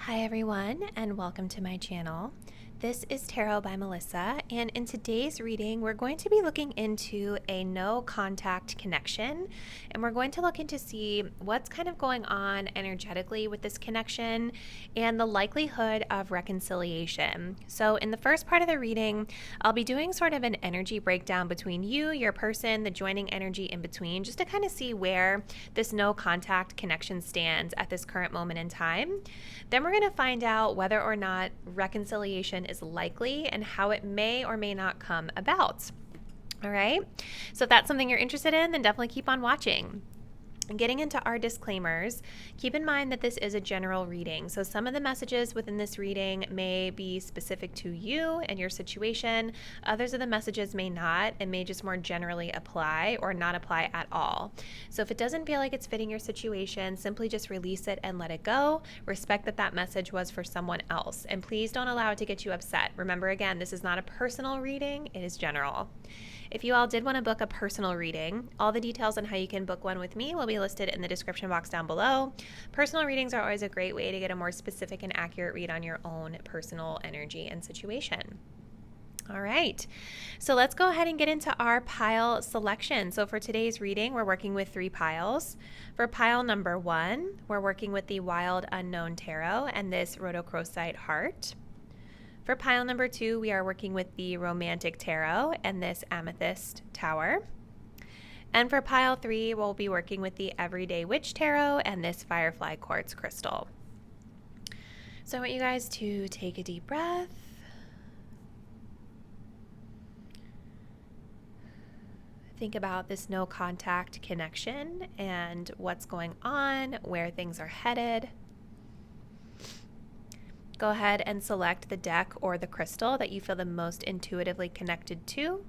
Hi everyone, and welcome to my channel. This is Tarot by Melissa, and in today's reading we're going to be looking into a no contact connection, and we're going to look into see what's kind of going on energetically with this connection and the likelihood of reconciliation. So in the first part of the reading, I'll be doing sort of an energy breakdown between you, your person, the joining energy in between, just to kind of see where this no contact connection stands at this current moment in time. Then we're going to find out whether or not reconciliation is likely and how it may or may not come about. All right, so if that's something you're interested in, then definitely keep on watching. And getting into our disclaimers, keep in mind that this is a general reading. So some of the messages within this reading may be specific to you and your situation. Others of the messages may not and may just more generally apply or not apply at all. So if it doesn't feel like it's fitting your situation, simply just release it and let it go. Respect that that message was for someone else. And please don't allow it to get you upset. Remember, again, this is not a personal reading. It is general. If you all did want to book a personal reading, all the details on how you can book one with me will be listed in the description box down below. Personal readings are always a great way to get a more specific and accurate read on your own personal energy and situation. All right, so let's go ahead and get into our pile selection. So for today's reading, we're working with 3 piles. For pile number 1, we're working with the Wild Unknown Tarot and this Rhodochrosite Heart. For pile number 2, we are working with the Romantic Tarot and this Amethyst Tower. And for pile 3, we'll be working with the Everyday Witch Tarot and this Firefly Quartz Crystal. So I want you guys to take a deep breath. Think about this no contact connection and what's going on, where things are headed. Go ahead and select the deck or the crystal that you feel the most intuitively connected to.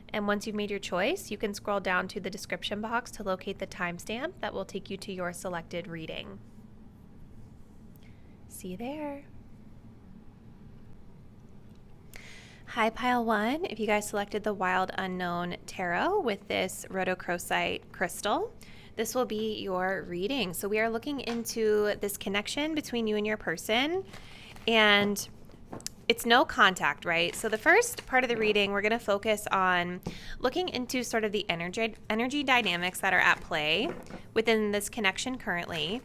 And once you've made your choice, you can scroll down to the description box to locate the timestamp that will take you to your selected reading. See you there. Hi, pile 1. If you guys selected the Wild Unknown Tarot with this Rhodochrosite crystal, this will be your reading. So we are looking into this connection between you and your person, and it's no contact, right? So the first part of the reading, we're going to focus on looking into sort of the energy dynamics that are at play within this connection currently.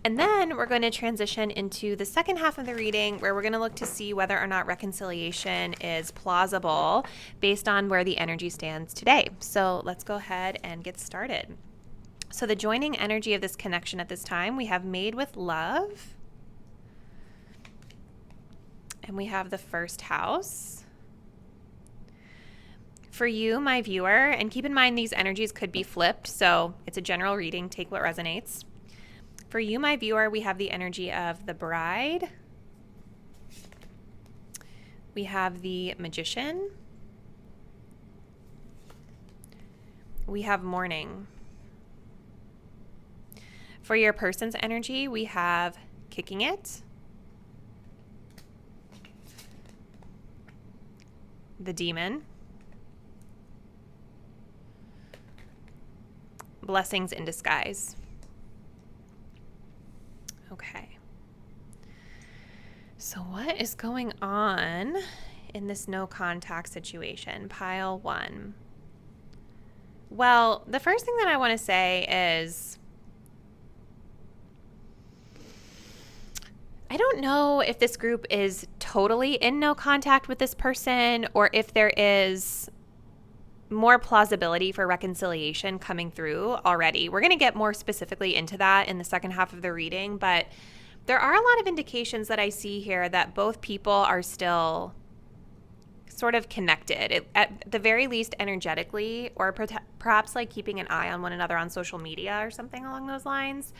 And then we're going to transition into the second half of the reading where we're going to look to see whether or not reconciliation is plausible based on where the energy stands today. So let's go ahead and get started. So the joining energy of this connection at this time, we have Made with Love. And we have the first house. For you, my viewer, and keep in mind these energies could be flipped, so it's a general reading, take what resonates. For you, my viewer, we have the energy of the Bride. We have the Magician. We have Mourning. For your person's energy, we have Kicking It, the Demon, Blessings in Disguise. Okay. So what is going on in this no contact situation? Pile 1. Well, the first thing that I want to say is I don't know if this group is totally in no contact with this person or if there is more plausibility for reconciliation coming through already. We're going to get more specifically into that in the second half of the reading, but there are a lot of indications that I see here that both people are still sort of connected, at the very least energetically, or perhaps like keeping an eye on one another on social media or something along those lines.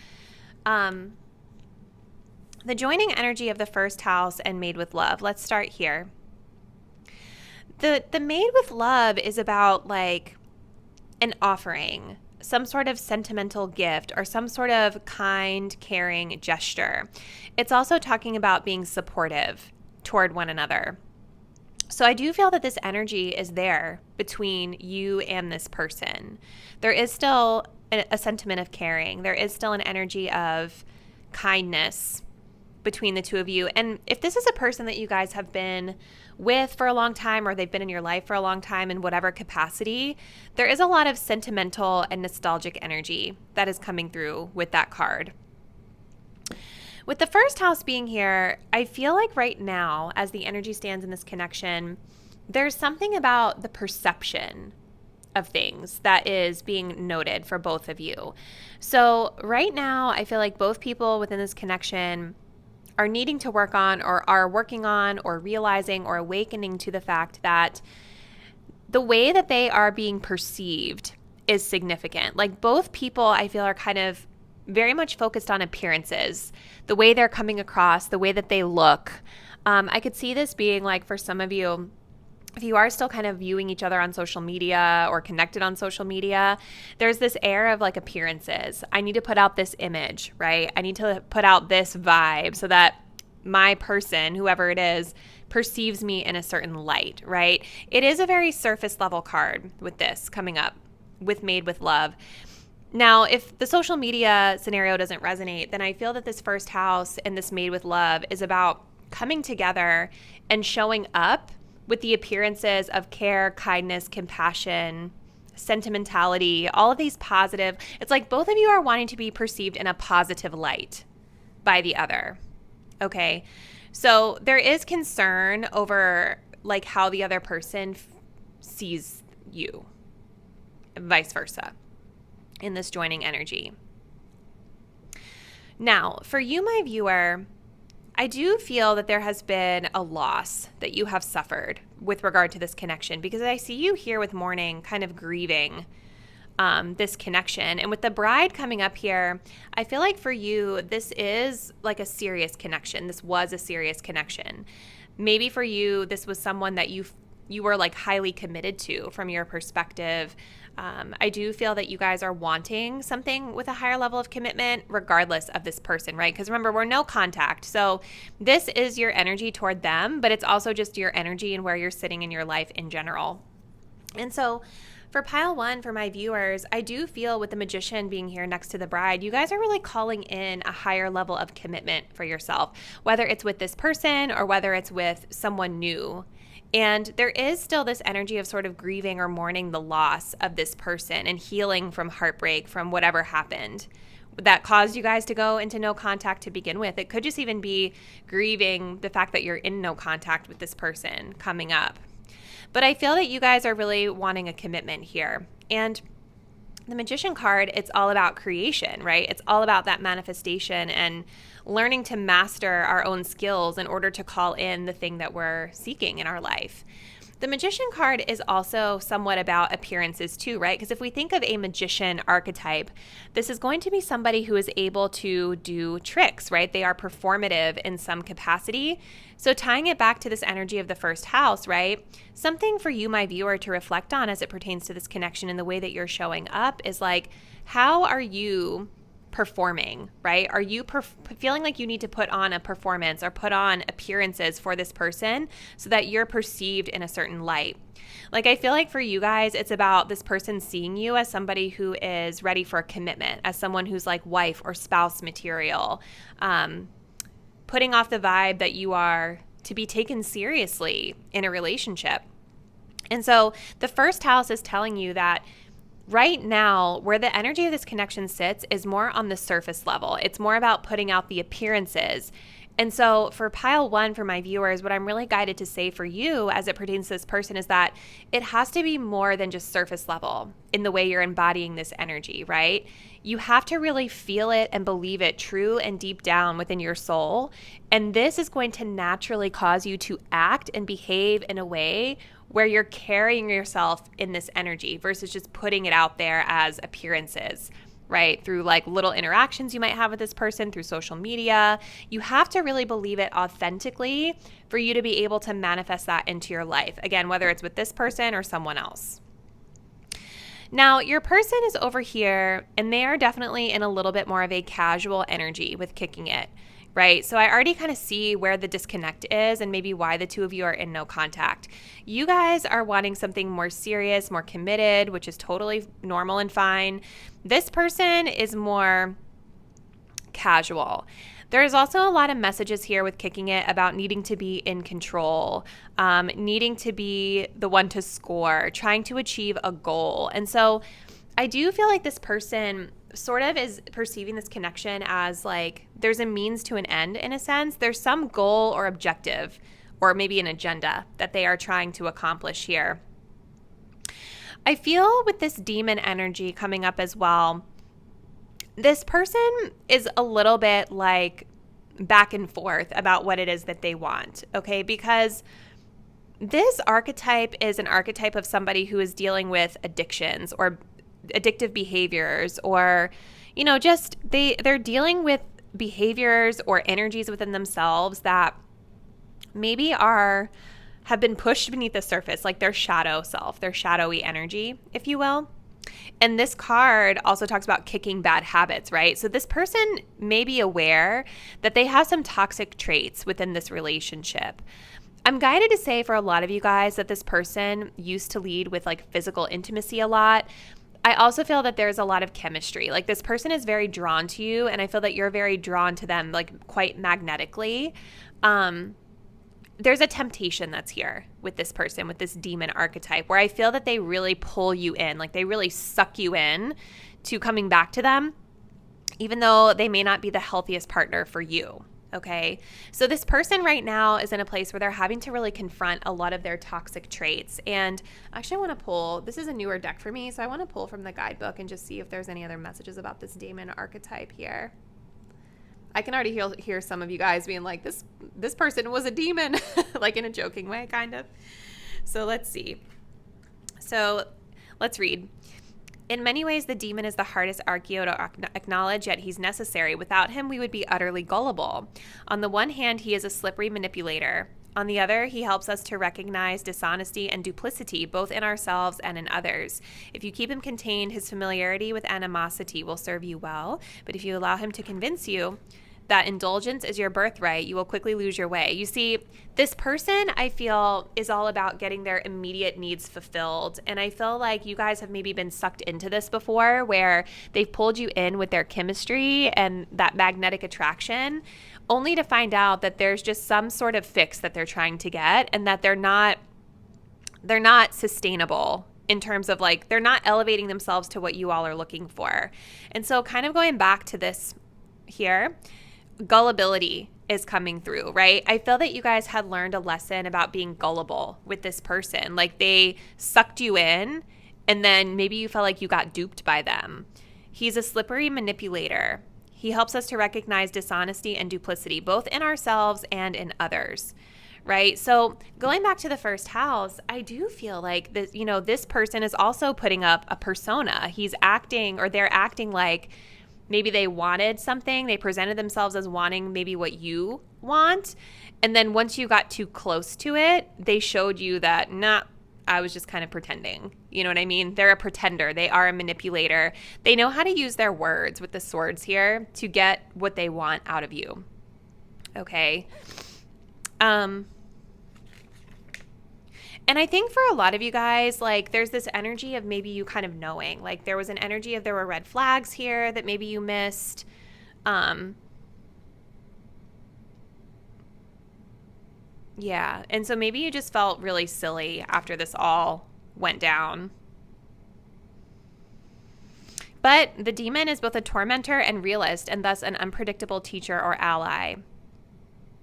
The joining energy of the first house and Made with Love. Let's start here. The Made with Love is about like an offering, some sort of sentimental gift or some sort of kind, caring gesture. It's also talking about being supportive toward one another. So I do feel that this energy is there between you and this person. There is still a sentiment of caring. There is still an energy of kindness between the two of you. And if this is a person that you guys have been with for a long time, or they've been in your life for a long time in whatever capacity, there is a lot of sentimental and nostalgic energy that is coming through with that card. With the first house being here, I feel like right now, as the energy stands in this connection, there's something about the perception of things that is being noted for both of you. So right now, I feel like both people within this connection are needing to work on, or are working on, or realizing or awakening to the fact that the way that they are being perceived is significant. Like both people, I feel, are kind of very much focused on appearances, the way they're coming across, the way that they look. I could see this being like, for some of you, if you are still kind of viewing each other on social media or connected on social media, there's this air of like appearances. I need to put out this image, right? I need to put out this vibe so that my person, whoever it is, perceives me in a certain light, right? It is a very surface level card with this coming up with Made with Love. Now, if the social media scenario doesn't resonate, then I feel that this first house and this Made with Love is about coming together and showing up with the appearances of care, kindness, compassion, sentimentality, all of these positive. It's like both of you are wanting to be perceived in a positive light by the other. Okay. So there is concern over like how the other person sees you, and vice versa in this joining energy. Now, for you, my viewer, I do feel that there has been a loss that you have suffered with regard to this connection, because I see you here with mourning, kind of grieving this connection. And with the bride coming up here, I feel like for you, this is like a serious connection. This was a serious connection. Maybe for you, this was someone that you were like highly committed to from your perspective. I do feel that you guys are wanting something with a higher level of commitment regardless of this person, right? Because remember, we're no contact. So this is your energy toward them, but it's also just your energy and where you're sitting in your life in general. And so for pile one, for my viewers, I do feel with the Magician being here next to the bride, you guys are really calling in a higher level of commitment for yourself, whether it's with this person or whether it's with someone new. And there is still this energy of sort of grieving or mourning the loss of this person and healing from heartbreak from whatever happened that caused you guys to go into no contact to begin with. It could just even be grieving the fact that you're in no contact with this person coming up. But I feel that you guys are really wanting a commitment here. And the Magician card, it's all about creation, right? It's all about that manifestation and learning to master our own skills in order to call in the thing that we're seeking in our life. The Magician card is also somewhat about appearances too, right? Because if we think of a magician archetype, this is going to be somebody who is able to do tricks, right? They are performative in some capacity. So tying it back to this energy of the first house, right? Something for you, my viewer, to reflect on as it pertains to this connection and the way that you're showing up is like, how are you performing, right? Are you feeling like you need to put on a performance or put on appearances for this person so that you're perceived in a certain light? Like, I feel like for you guys, it's about this person seeing you as somebody who is ready for a commitment, as someone who's like wife or spouse material, putting off the vibe that you are to be taken seriously in a relationship. And so the first house is telling you that right now, where the energy of this connection sits is more on the surface level. It's more about putting out the appearances. And so for pile one, for my viewers, what I'm really guided to say for you as it pertains to this person is that it has to be more than just surface level in the way you're embodying this energy, right? You have to really feel it and believe it true and deep down within your soul. And this is going to naturally cause you to act and behave in a way where you're carrying yourself in this energy versus just putting it out there as appearances, right? Through like little interactions you might have with this person through social media. You have to really believe it authentically for you to be able to manifest that into your life. Again, whether it's with this person or someone else. Now, your person is over here and they are definitely in a little bit more of a casual energy with kicking it, right? So I already kind of see where the disconnect is and maybe why the two of you are in no contact. You guys are wanting something more serious, more committed, which is totally normal and fine. This person is more casual. There's also a lot of messages here with kicking it about needing to be in control, needing to be the one to score, trying to achieve a goal. And so I do feel like this person sort of is perceiving this connection as like there's a means to an end in a sense. There's some goal or objective or maybe an agenda that they are trying to accomplish here. I feel with this demon energy coming up as well, this person is a little bit like back and forth about what it is that they want, okay? Because this archetype is an archetype of somebody who is dealing with addictions or addictive behaviors, or, you know, just they're dealing with behaviors or energies within themselves that maybe have been pushed beneath the surface, like their shadow self, their shadowy energy, if you will. And this card also talks about kicking bad habits, right? So this person may be aware that they have some toxic traits within this relationship. I'm guided to say for a lot of you guys that this person used to lead with like physical intimacy a lot. I also feel that there's a lot of chemistry. Like this person is very drawn to you, and I feel that you're very drawn to them, like quite magnetically. There's a temptation that's here with this person, with this demon archetype, where I feel that they really pull you in, like they really suck you in to coming back to them, even though they may not be the healthiest partner for you. Okay. So this person right now is in a place where they're having to really confront a lot of their toxic traits. And actually I want to pull, this is a newer deck for me, so I want to pull from the guidebook and just see if there's any other messages about this demon archetype here. I can already hear some of you guys being like, this person was a demon, like in a joking way, kind of. So let's see. So let's read. In many ways, the demon is the hardest Archeao to acknowledge, yet he's necessary. Without him, we would be utterly gullible. On the one hand, he is a slippery manipulator. On the other, he helps us to recognize dishonesty and duplicity, both in ourselves and in others. If you keep him contained, his familiarity with animosity will serve you well. But if you allow him to convince you that indulgence is your birthright, you will quickly lose your way. You see, this person, I feel, is all about getting their immediate needs fulfilled. And I feel like you guys have maybe been sucked into this before, where they've pulled you in with their chemistry and that magnetic attraction, only to find out that there's just some sort of fix that they're trying to get, and that they're not sustainable in terms of like, they're not elevating themselves to what you all are looking for. And so kind of going back to this here, gullibility is coming through, right? I feel that you guys had learned a lesson about being gullible with this person. Like they sucked you in, and then maybe you felt like you got duped by them. He's a slippery manipulator. He helps us to recognize dishonesty and duplicity, both in ourselves and in others, right? So going back to the first house, I do feel like this, you know, this person is also putting up a persona. He's acting, or they're acting like maybe they wanted something. They presented themselves as wanting maybe what you want. And then once you got too close to it, they showed you that, nah, I was just kind of pretending. You know what I mean? They're a pretender. They are a manipulator. They know how to use their words with the swords here to get what they want out of you. Okay. And I think for a lot of you guys, like there's this energy of maybe you kind of knowing, like there was an energy of there were red flags here that maybe you missed. Yeah. And so maybe you just felt really silly after this all went down. But the demon is both a tormentor and realist, and thus an unpredictable teacher or ally.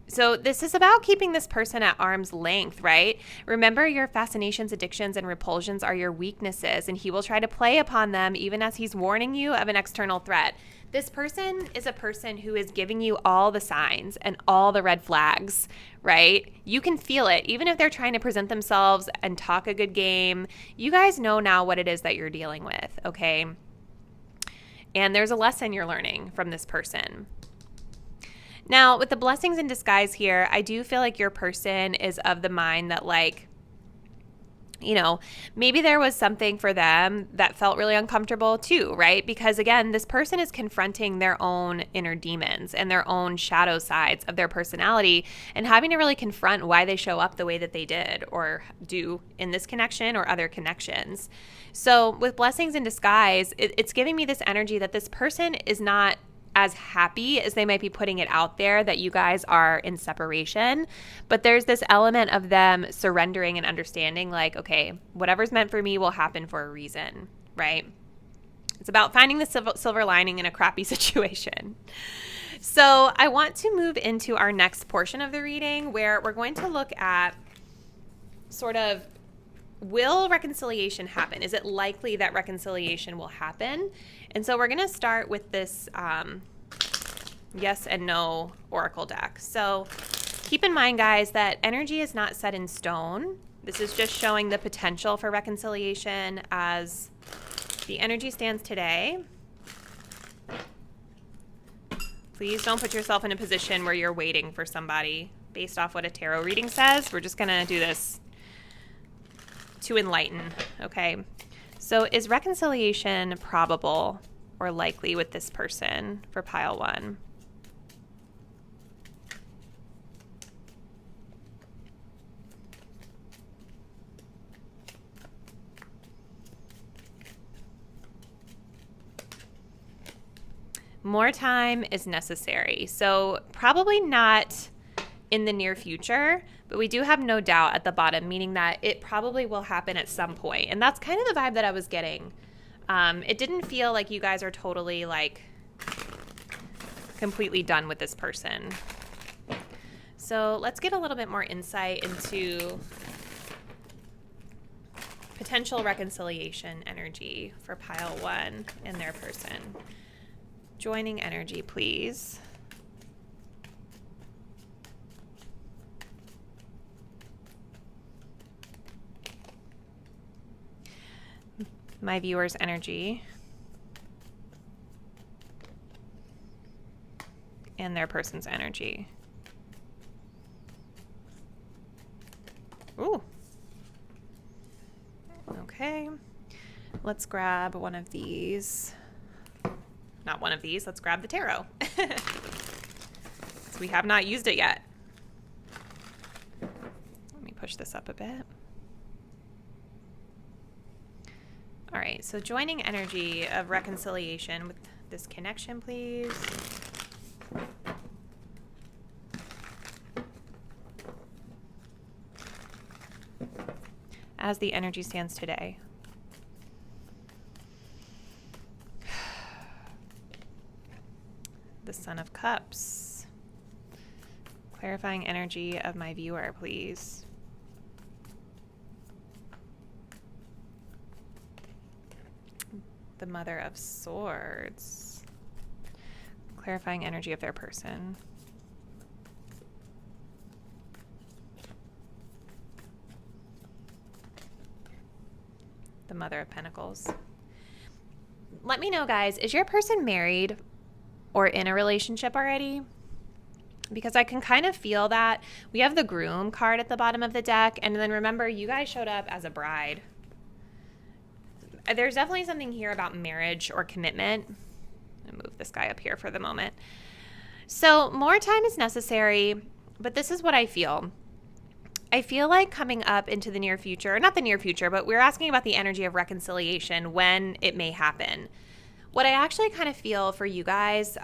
So this is about keeping this person at arm's length, right? Remember, your fascinations, addictions, and repulsions are your weaknesses, and he will try to play upon them even as he's warning you of an external threat. This person is a person who is giving you all the signs and all the red flags, right? You can feel it. Even if they're trying to present themselves and talk a good game, you guys know now what it is that you're dealing with, okay? And there's a lesson you're learning from this person. Now, with the blessings in disguise here, I do feel like your person is of the mind that, like, you know, maybe there was something for them that felt really uncomfortable too, right? Because again, this person is confronting their own inner demons and their own shadow sides of their personality, and having to really confront why they show up the way that they did or do in this connection or other connections. So with blessings in disguise, it's giving me this energy that this person is not as happy as they might be putting it out there that you guys are in separation. But there's this element of them surrendering and understanding like, okay, whatever's meant for me will happen for a reason, right? It's about finding the silver lining in a crappy situation. So I want to move into our next portion of the reading where we're going to look at sort of, will reconciliation happen? Is it likely that reconciliation will happen? And so we're going to start with this yes and no oracle deck. So keep in mind, guys, that energy is not set in stone. This is just showing the potential for reconciliation as the energy stands today. Please don't put yourself in a position where you're waiting for somebody based off what a tarot reading says. We're just going to do this to enlighten, okay? So is reconciliation probable or likely with this person for pile 1? More time is necessary. So probably not in the near future, but we do have no doubt at the bottom, meaning that it probably will happen at some point. And that's kind of the vibe that I was getting. It didn't feel like you guys are totally like completely done with this person. So let's get a little bit more insight into potential reconciliation energy for pile 1 and their person. Joining energy, please. My viewer's energy and their person's energy. Ooh. Okay. Let's grab one of these. Not one of these. Let's grab the tarot. So we have not used it yet. Let me push this up a bit. All right, so joining energy of reconciliation with this connection, please. As the energy stands today. The Son of Cups. Clarifying energy of my viewer, please. The Mother of Swords. Clarifying energy of their person. The Mother of Pentacles. Let me know, guys, is your person married or in a relationship already? Because I can kind of feel that. We have the Groom card at the bottom of the deck, and then remember, you guys showed up as a bride. There's definitely something here about marriage or commitment. I'm gonna move this guy up here for the moment. So more time is necessary, but this is what I feel. I feel like coming up into the near future, not the near future, but we're asking about the energy of reconciliation, when it may happen. What I actually kind of feel for you guys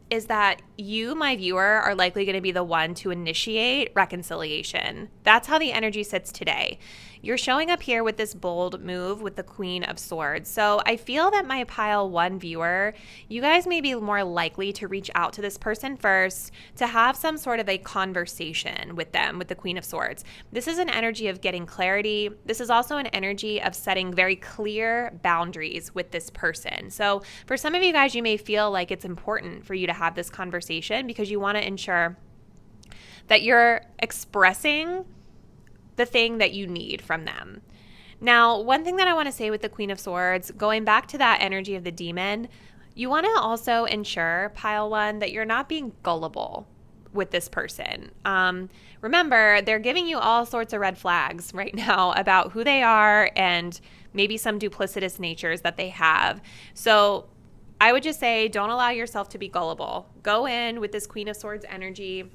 is that you, my viewer, are likely going to be the one to initiate reconciliation. That's how the energy sits today. You're showing up here with this bold move with the Queen of Swords. So I feel that my pile 1 viewer, you guys may be more likely to reach out to this person first, to have some sort of a conversation with them, with the Queen of Swords. This is an energy of getting clarity. This is also an energy of setting very clear boundaries with this person. So for some of you guys, you may feel like it's important for you to have this conversation because you want to ensure that you're expressing the thing that you need from them. Now, one thing that I want to say with the Queen of Swords, going back to that energy of the demon, you want to also ensure, pile 1, that you're not being gullible with this person. Remember, they're giving you all sorts of red flags right now about who they are and maybe some duplicitous natures that they have. So I would just say, don't allow yourself to be gullible. Go in with this Queen of Swords energy.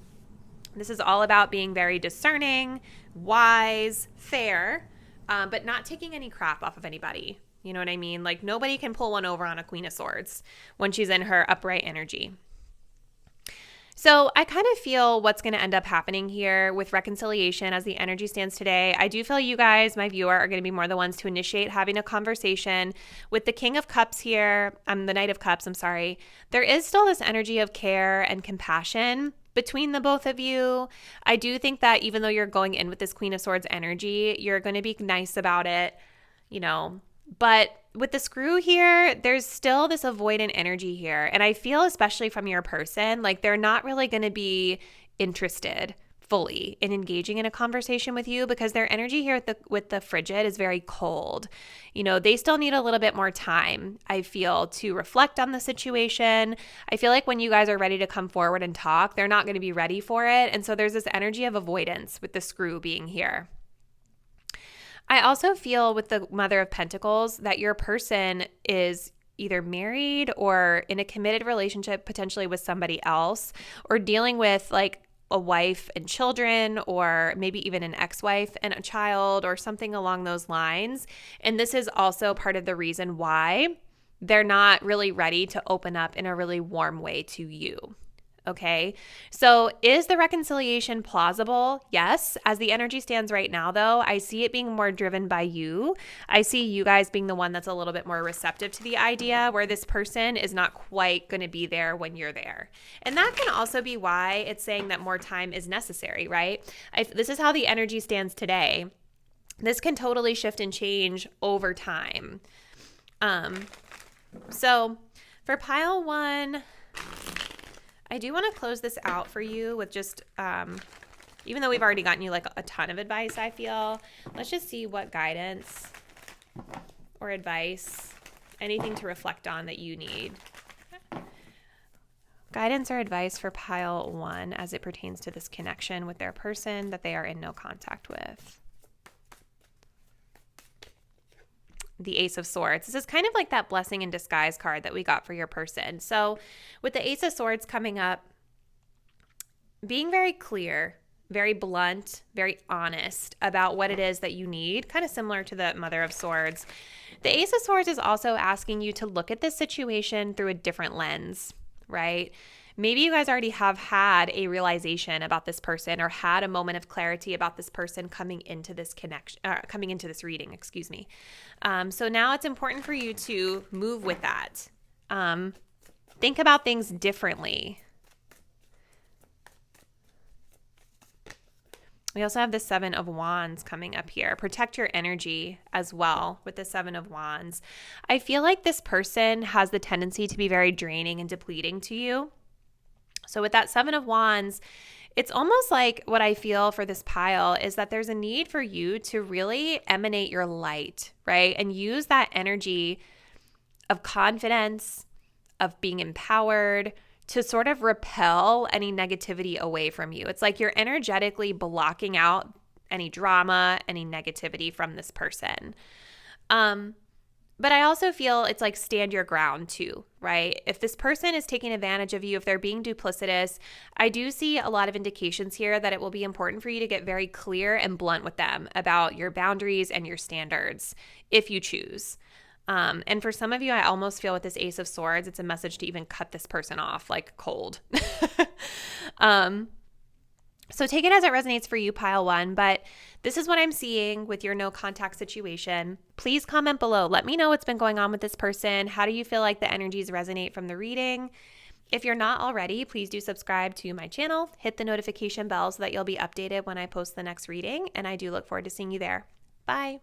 This is all about being very discerning, wise, fair, but not taking any crap off of anybody. You know what I mean? Like nobody can pull one over on a Queen of Swords when she's in her upright energy. So I kind of feel what's going to end up happening here with reconciliation as the energy stands today. I do feel you guys, my viewer, are going to be more the ones to initiate having a conversation. With the King of Cups here, the Knight of Cups, I'm sorry. There is still this energy of care and compassion between the both of you. I do think that even though you're going in with this Queen of Swords energy, you're going to be nice about it, you know. But with the Screw here, there's still this avoidant energy here. And I feel, especially from your person, like they're not really going to be interested fully in engaging in a conversation with you because their energy here with the Frigid is very cold. You know, they still need a little bit more time, I feel, to reflect on the situation. I feel like when you guys are ready to come forward and talk, they're not going to be ready for it. And so there's this energy of avoidance with the Screw being here. I also feel with the Mother of Pentacles that your person is either married or in a committed relationship potentially with somebody else, or dealing with like a wife and children, or maybe even an ex-wife and a child or something along those lines. And this is also part of the reason why they're not really ready to open up in a really warm way to you. Okay, so is the reconciliation plausible? Yes. As the energy stands right now, though, I see it being more driven by you. I see you guys being the one that's a little bit more receptive to the idea, where this person is not quite going to be there when you're there. And that can also be why it's saying that more time is necessary, right? This is how the energy stands today. This can totally shift and change over time. So for pile one, I do want to close this out for you with just, even though we've already gotten you like a ton of advice, I feel, let's just see what guidance or advice, anything to reflect on that you need. Guidance or advice for pile one as it pertains to this connection with their person that they are in no contact with. The Ace of Swords. This is kind of like that blessing in disguise card that we got for your person. So with the Ace of Swords coming up, being very clear, very blunt, very honest about what it is that you need, kind of similar to the Mother of Swords. The Ace of Swords is also asking you to look at this situation through a different lens, right? Maybe you guys already have had a realization about this person or had a moment of clarity about this person coming into this coming into this reading, excuse me. So now it's important for you to move with that. Think about things differently. We also have the Seven of Wands coming up here. Protect your energy as well with the Seven of Wands. I feel like this person has the tendency to be very draining and depleting to you. So with that Seven of Wands, it's almost like what I feel for this pile is that there's a need for you to really emanate your light, right? And use that energy of confidence, of being empowered to sort of repel any negativity away from you. It's like you're energetically blocking out any drama, any negativity from this person. But I also feel it's like stand your ground too, right? If this person is taking advantage of you, if they're being duplicitous, I do see a lot of indications here that it will be important for you to get very clear and blunt with them about your boundaries and your standards if you choose. And for some of you, I almost feel with this Ace of Swords, it's a message to even cut this person off like cold. So take it as it resonates for you, pile one, but this is what I'm seeing with your no contact situation. Please comment below. Let me know what's been going on with this person. How do you feel like the energies resonate from the reading? If you're not already, please do subscribe to my channel. Hit the notification bell so that you'll be updated when I post the next reading, and I do look forward to seeing you there. Bye.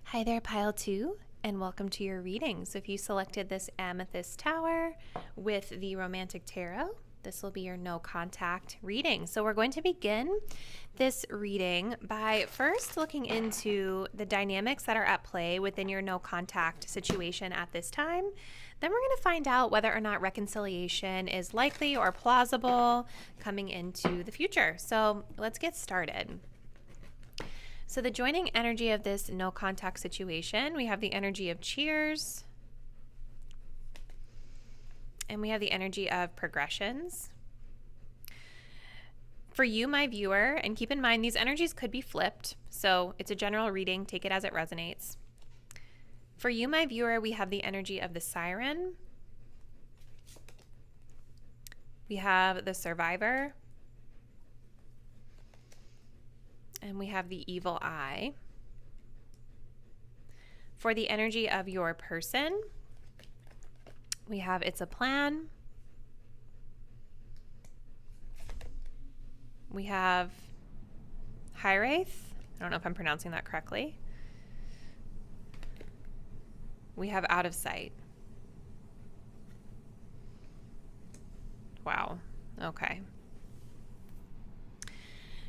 Hi there, pile two, and welcome to your reading. So if you selected this Amethyst Tower with the Romantic Tarot, this will be your no contact reading. So we're going to begin this reading by first looking into the dynamics that are at play within your no contact situation at this time. Then we're going to find out whether or not reconciliation is likely or plausible coming into the future. So let's get started. So the joining energy of this no contact situation, we have the energy of cheers. And we have the energy of progressions. For you, my viewer, and keep in mind these energies could be flipped, so it's a general reading, take it as it resonates. For you, my viewer, we have the energy of the siren. We have the survivor. And we have the evil eye. For the energy of your person, we have it's a plan. We have Hiraeth. I don't know if I'm pronouncing that correctly. We have out of sight. Wow. Okay.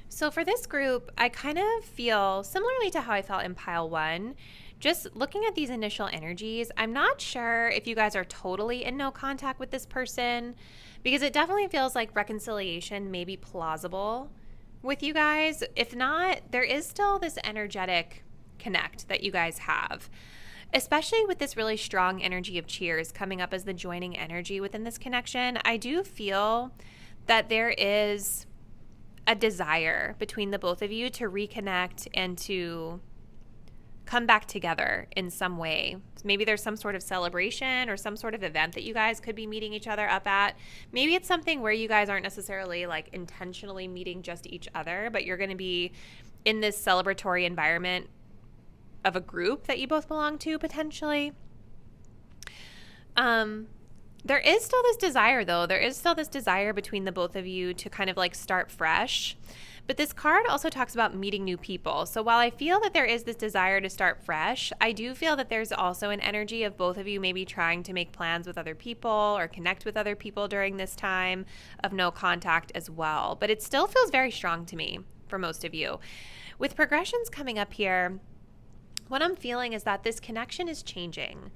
So for this group, I kind of feel similarly to how I felt in pile 1. Just looking at these initial energies, I'm not sure if you guys are totally in no contact with this person, because it definitely feels like reconciliation may be plausible with you guys. If not, there is still this energetic connect that you guys have, especially with this really strong energy of cheers coming up as the joining energy within this connection. I do feel that there is a desire between the both of you to reconnect and to come back together in some way. Maybe there's some sort of celebration or some sort of event that you guys could be meeting each other up at. Maybe it's something where you guys aren't necessarily like intentionally meeting just each other, but you're going to be in this celebratory environment of a group that you both belong to potentially. There is still this desire though. There is still this desire between the both of you to kind of like start fresh. But this card also talks about meeting new people. So while I feel that there is this desire to start fresh, I do feel that there's also an energy of both of you maybe trying to make plans with other people or connect with other people during this time of no contact as well. But it still feels very strong to me for most of you. With progressions coming up here, what I'm feeling is that this connection is changing.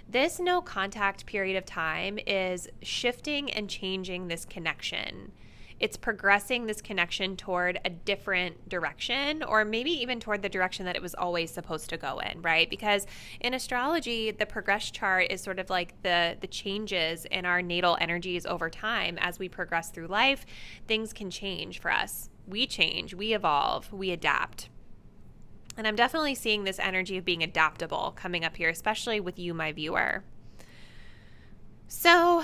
This no contact period of time is shifting and changing this connection. It's progressing this connection toward a different direction, or maybe even toward the direction that it was always supposed to go in, right? Because in astrology, the progress chart is sort of like the changes in our natal energies over time. As we progress through life, things can change for us. We change, we evolve, we adapt. And I'm definitely seeing this energy of being adaptable coming up here, especially with you, my viewer. So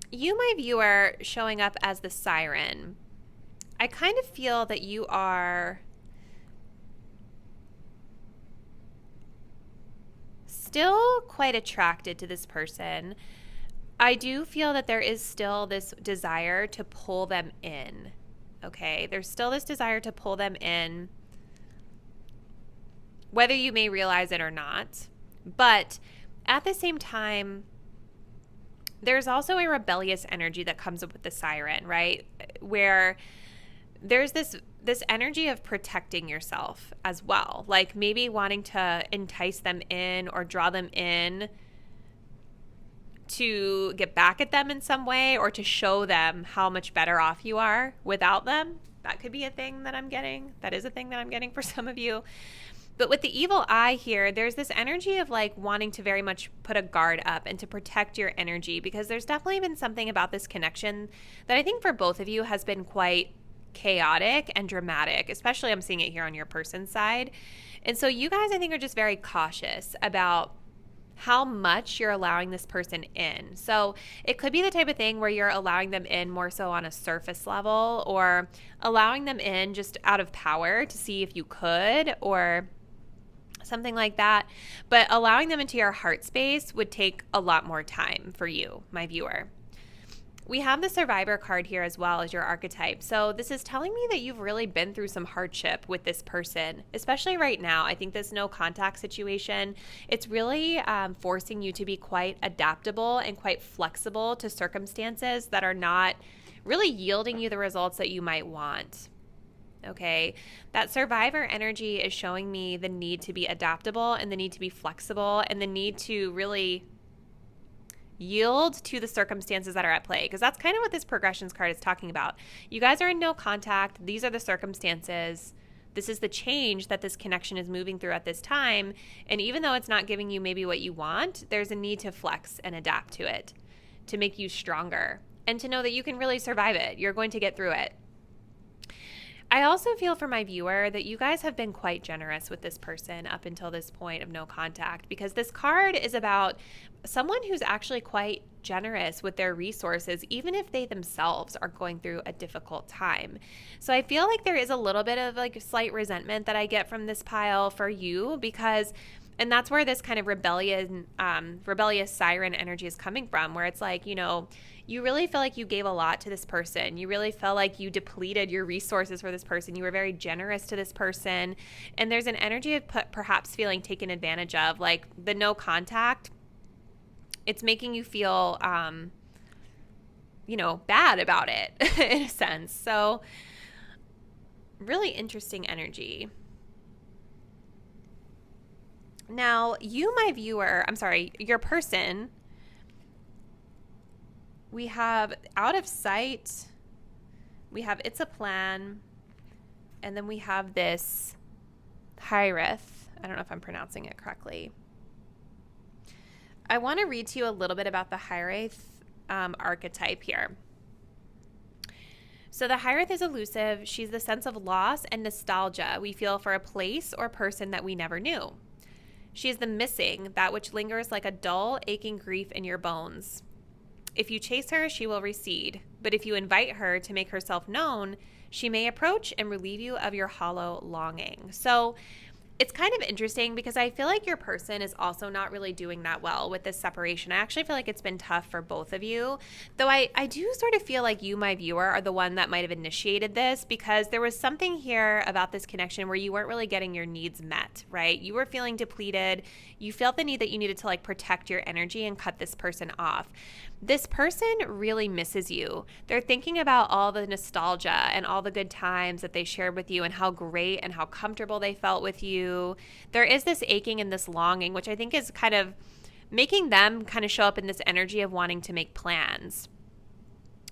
you, my viewer, showing up as the siren, I kind of feel that you are still quite attracted to this person. I do feel that there is still this desire to pull them in. Okay, there's still this desire to pull them in, whether you may realize it or not. But at the same time, there's also a rebellious energy that comes up with the siren, right? Where there's this energy of protecting yourself as well. Like maybe wanting to entice them in or draw them in to get back at them in some way, or to show them how much better off you are without them. That could be a thing that I'm getting. That is a thing that I'm getting for some of you. But with the evil eye here, there's this energy of like wanting to very much put a guard up and to protect your energy, because there's definitely been something about this connection that I think for both of you has been quite chaotic and dramatic, especially I'm seeing it here on your person's side. And so you guys, I think, are just very cautious about how much you're allowing this person in. So it could be the type of thing where you're allowing them in more so on a surface level, or allowing them in just out of power to see if you could, or something like that. But allowing them into your heart space would take a lot more time for you, my viewer. We have the survivor card here as well as your archetype. So this is telling me that you've really been through some hardship with this person, especially right now. I think this no contact situation, it's really forcing you to be quite adaptable and quite flexible to circumstances that are not really yielding you the results that you might want. Okay, that survivor energy is showing me the need to be adaptable and the need to be flexible and the need to really yield to the circumstances that are at play, because that's kind of what this progressions card is talking about. You guys are in no contact. These are the circumstances. This is the change that this connection is moving through at this time. And even though it's not giving you maybe what you want, there's a need to flex and adapt to it to make you stronger and to know that you can really survive it. You're going to get through it. I also feel for my viewer that you guys have been quite generous with this person up until this point of no contact, because this card is about someone who's actually quite generous with their resources, even if they themselves are going through a difficult time. So I feel like there is a little bit of like slight resentment that I get from this pile for you, because and that's where this kind of rebellious siren energy is coming from, where it's like, you know, you really feel like you gave a lot to this person. You really felt like you depleted your resources for this person. You were very generous to this person. And there's an energy of perhaps feeling taken advantage of, like the no contact. It's making you feel, bad about it in a sense. So really interesting energy. Now, your person, we have out of sight, we have it's a plan, and then we have this Hyrith. I don't know if I'm pronouncing it correctly. I want to read to you a little bit about the Hyrith archetype here. So the Hyrith is elusive. She's the sense of loss and nostalgia we feel for a place or person that we never knew. She is the missing, that which lingers like a dull, aching grief in your bones. If you chase her, she will recede. But if you invite her to make herself known, she may approach and relieve you of your hollow longing. So it's kind of interesting because I feel like your person is also not really doing that well with this separation. I actually feel like it's been tough for both of you, though I do sort of feel like you, my viewer, are the one that might have initiated this, because there was something here about this connection where you weren't really getting your needs met, right? You were feeling depleted. You felt the need that you needed to like protect your energy and cut this person off. This person really misses you. They're thinking about all the nostalgia and all the good times that they shared with you and how great and how comfortable they felt with you. There is this aching and this longing, which I think is kind of making them kind of show up in this energy of wanting to make plans,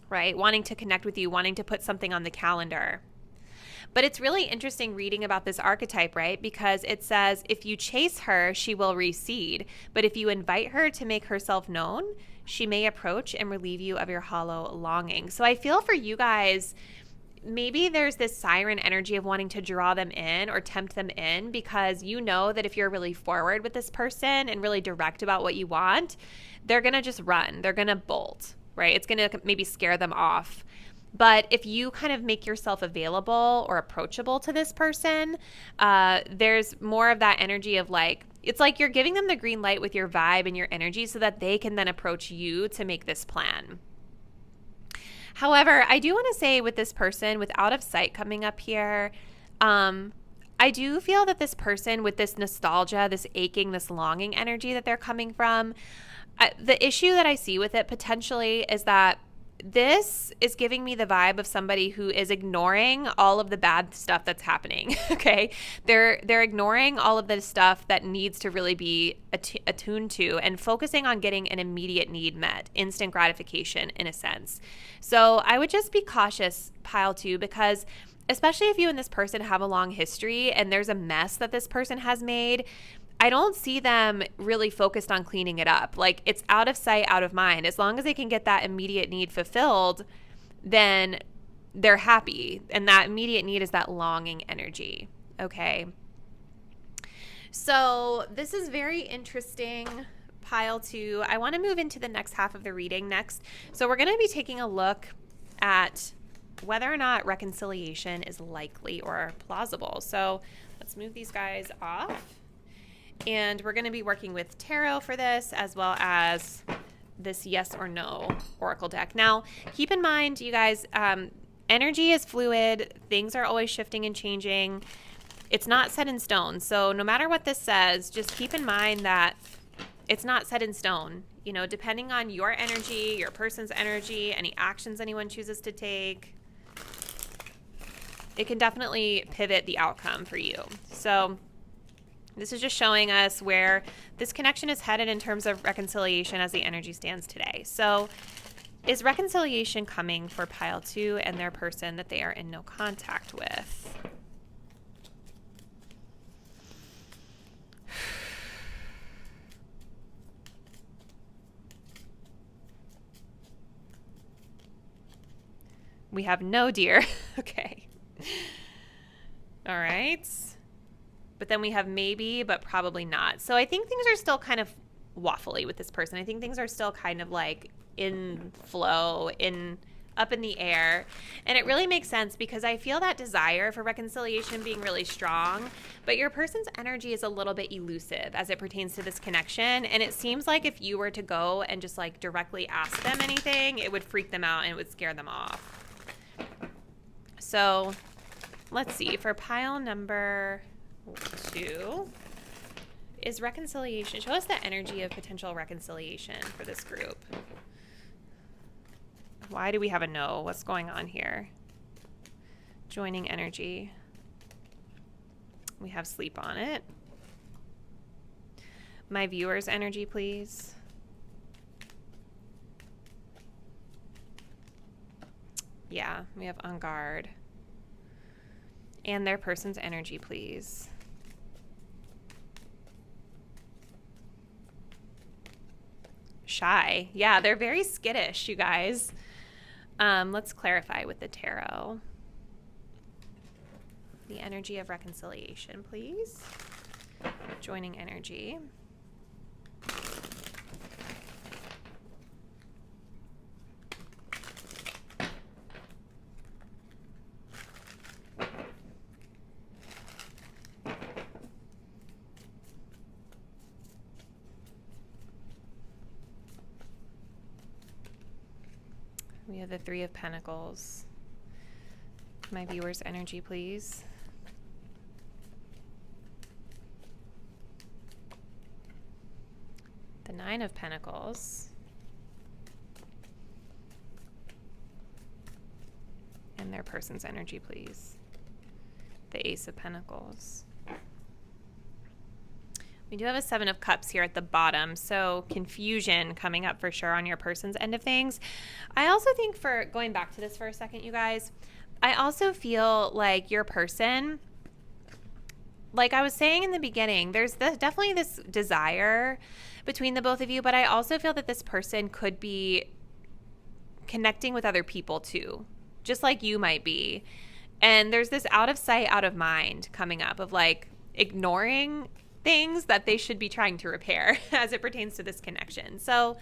right? Wanting to connect with you, wanting to put something on the calendar. But it's really interesting reading about this archetype, right? Because it says, if you chase her, she will recede. But if you invite her to make herself known, she may approach and relieve you of your hollow longing. So I feel for you guys, maybe there's this siren energy of wanting to draw them in or tempt them in, because you know that if you're really forward with this person and really direct about what you want, they're going to just run. They're going to bolt, right? It's going to maybe scare them off. But if you kind of make yourself available or approachable to this person, there's more of that energy of like, it's like you're giving them the green light with your vibe and your energy so that they can then approach you to make this plan. However, I do want to say with this person, with out of sight coming up here, I do feel that this person with this nostalgia, this aching, this longing energy that they're coming from, the issue that I see with it potentially is that this is giving me the vibe of somebody who is ignoring all of the bad stuff that's happening. Okay. They're ignoring all of the stuff that needs to really be attuned to and focusing on getting an immediate need met, instant gratification in a sense. So I would just be cautious, pile 2, because especially if you and this person have a long history and there's a mess that this person has made, I don't see them really focused on cleaning it up. Like, it's out of sight, out of mind. As long as they can get that immediate need fulfilled, then they're happy. And that immediate need is that longing energy. Okay. So this is very interesting, pile 2. I want to move into the next half of the reading next. So we're going to be taking a look at whether or not reconciliation is likely or plausible. So let's move these guys off. And we're going to be working with tarot for this, as well as this yes or no oracle deck. Now, keep in mind, you guys, energy is fluid. Things are always shifting and changing. It's not set in stone. So no matter what this says, just keep in mind that it's not set in stone. You know, depending on your energy, your person's energy, any actions anyone chooses to take, it can definitely pivot the outcome for you. So this is just showing us where this connection is headed in terms of reconciliation as the energy stands today. So is reconciliation coming for pile 2 and their person that they are in no contact with? We have no deer. Okay. All right. But then we have maybe, but probably not. So I think things are still kind of waffly with this person. I think things are still kind of like in flow, up in the air. And it really makes sense because I feel that desire for reconciliation being really strong, but your person's energy is a little bit elusive as it pertains to this connection. And it seems like if you were to go and just like directly ask them anything, it would freak them out and it would scare them off. So let's see, for pile number 2 is reconciliation. Show us the energy of potential reconciliation for this group. Why do we have a no? What's going on here? Joining energy. We have sleep on it. My viewer's energy, please. Yeah, we have on guard. And their person's energy, please. Shy. Yeah, they're very skittish, you guys. Let's clarify with the tarot. The energy of reconciliation, please. Joining energy. We have the 3 of Pentacles. My viewer's energy, please. The 9 of Pentacles. And their person's energy, please. The Ace of Pentacles. We do have a 7 of Cups here at the bottom, so confusion coming up for sure on your person's end of things. I also think, for going back to this for a second, you guys, I also feel like your person, like I was saying in the beginning, there's definitely this desire between the both of you, but I also feel that this person could be connecting with other people too, just like you might be. And there's this out of sight, out of mind coming up of like ignoring things that they should be trying to repair as it pertains to this connection. So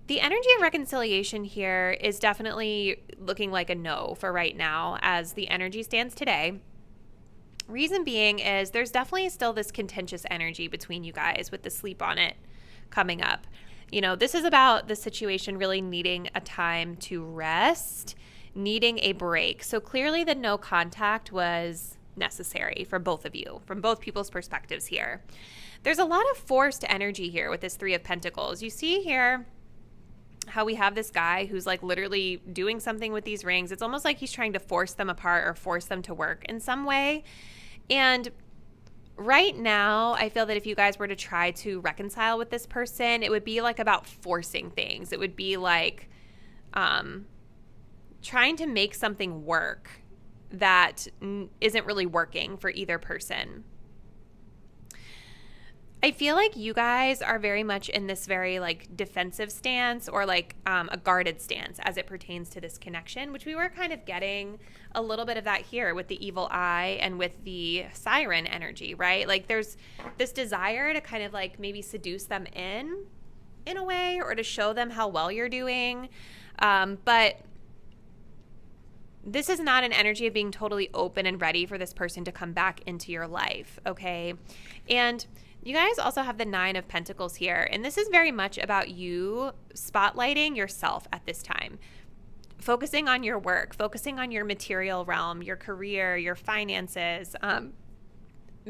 the energy of reconciliation here is definitely looking like a no for right now as the energy stands today. Reason being is there's definitely still this contentious energy between you guys with the sleep on it coming up. You know, this is about the situation really needing a time to rest, needing a break. So clearly the no contact was necessary for both of you, from both people's perspectives here. There's a lot of forced energy here with this 3 of Pentacles. You see here how we have this guy who's like literally doing something with these rings. It's almost like he's trying to force them apart or force them to work in some way. And right now, I feel that if you guys were to try to reconcile with this person, it would be like about forcing things. It would be like trying to make something work that isn't really working for either person. I feel like you guys are very much in this very like defensive stance or like a guarded stance as it pertains to this connection, which we were kind of getting a little bit of that here with the evil eye and with the siren energy, right? Like there's this desire to kind of like maybe seduce them in a way or to show them how well you're doing. But this is not an energy of being totally open and ready for this person to come back into your life, okay? And you guys also have the 9 of Pentacles here, and this is very much about you spotlighting yourself at this time, focusing on your work, focusing on your material realm, your career, your finances,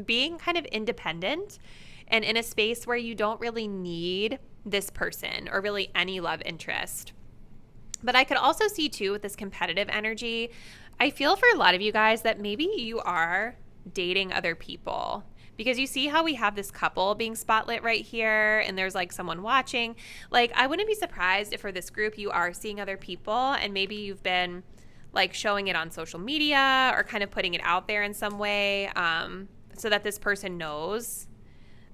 being kind of independent and in a space where you don't really need this person or really any love interest. But I could also see too with this competitive energy, I feel for a lot of you guys that maybe you are dating other people, because you see how we have this couple being spotlit right here and there's like someone watching. Like I wouldn't be surprised if for this group you are seeing other people and maybe you've been like showing it on social media or kind of putting it out there in some way so that this person knows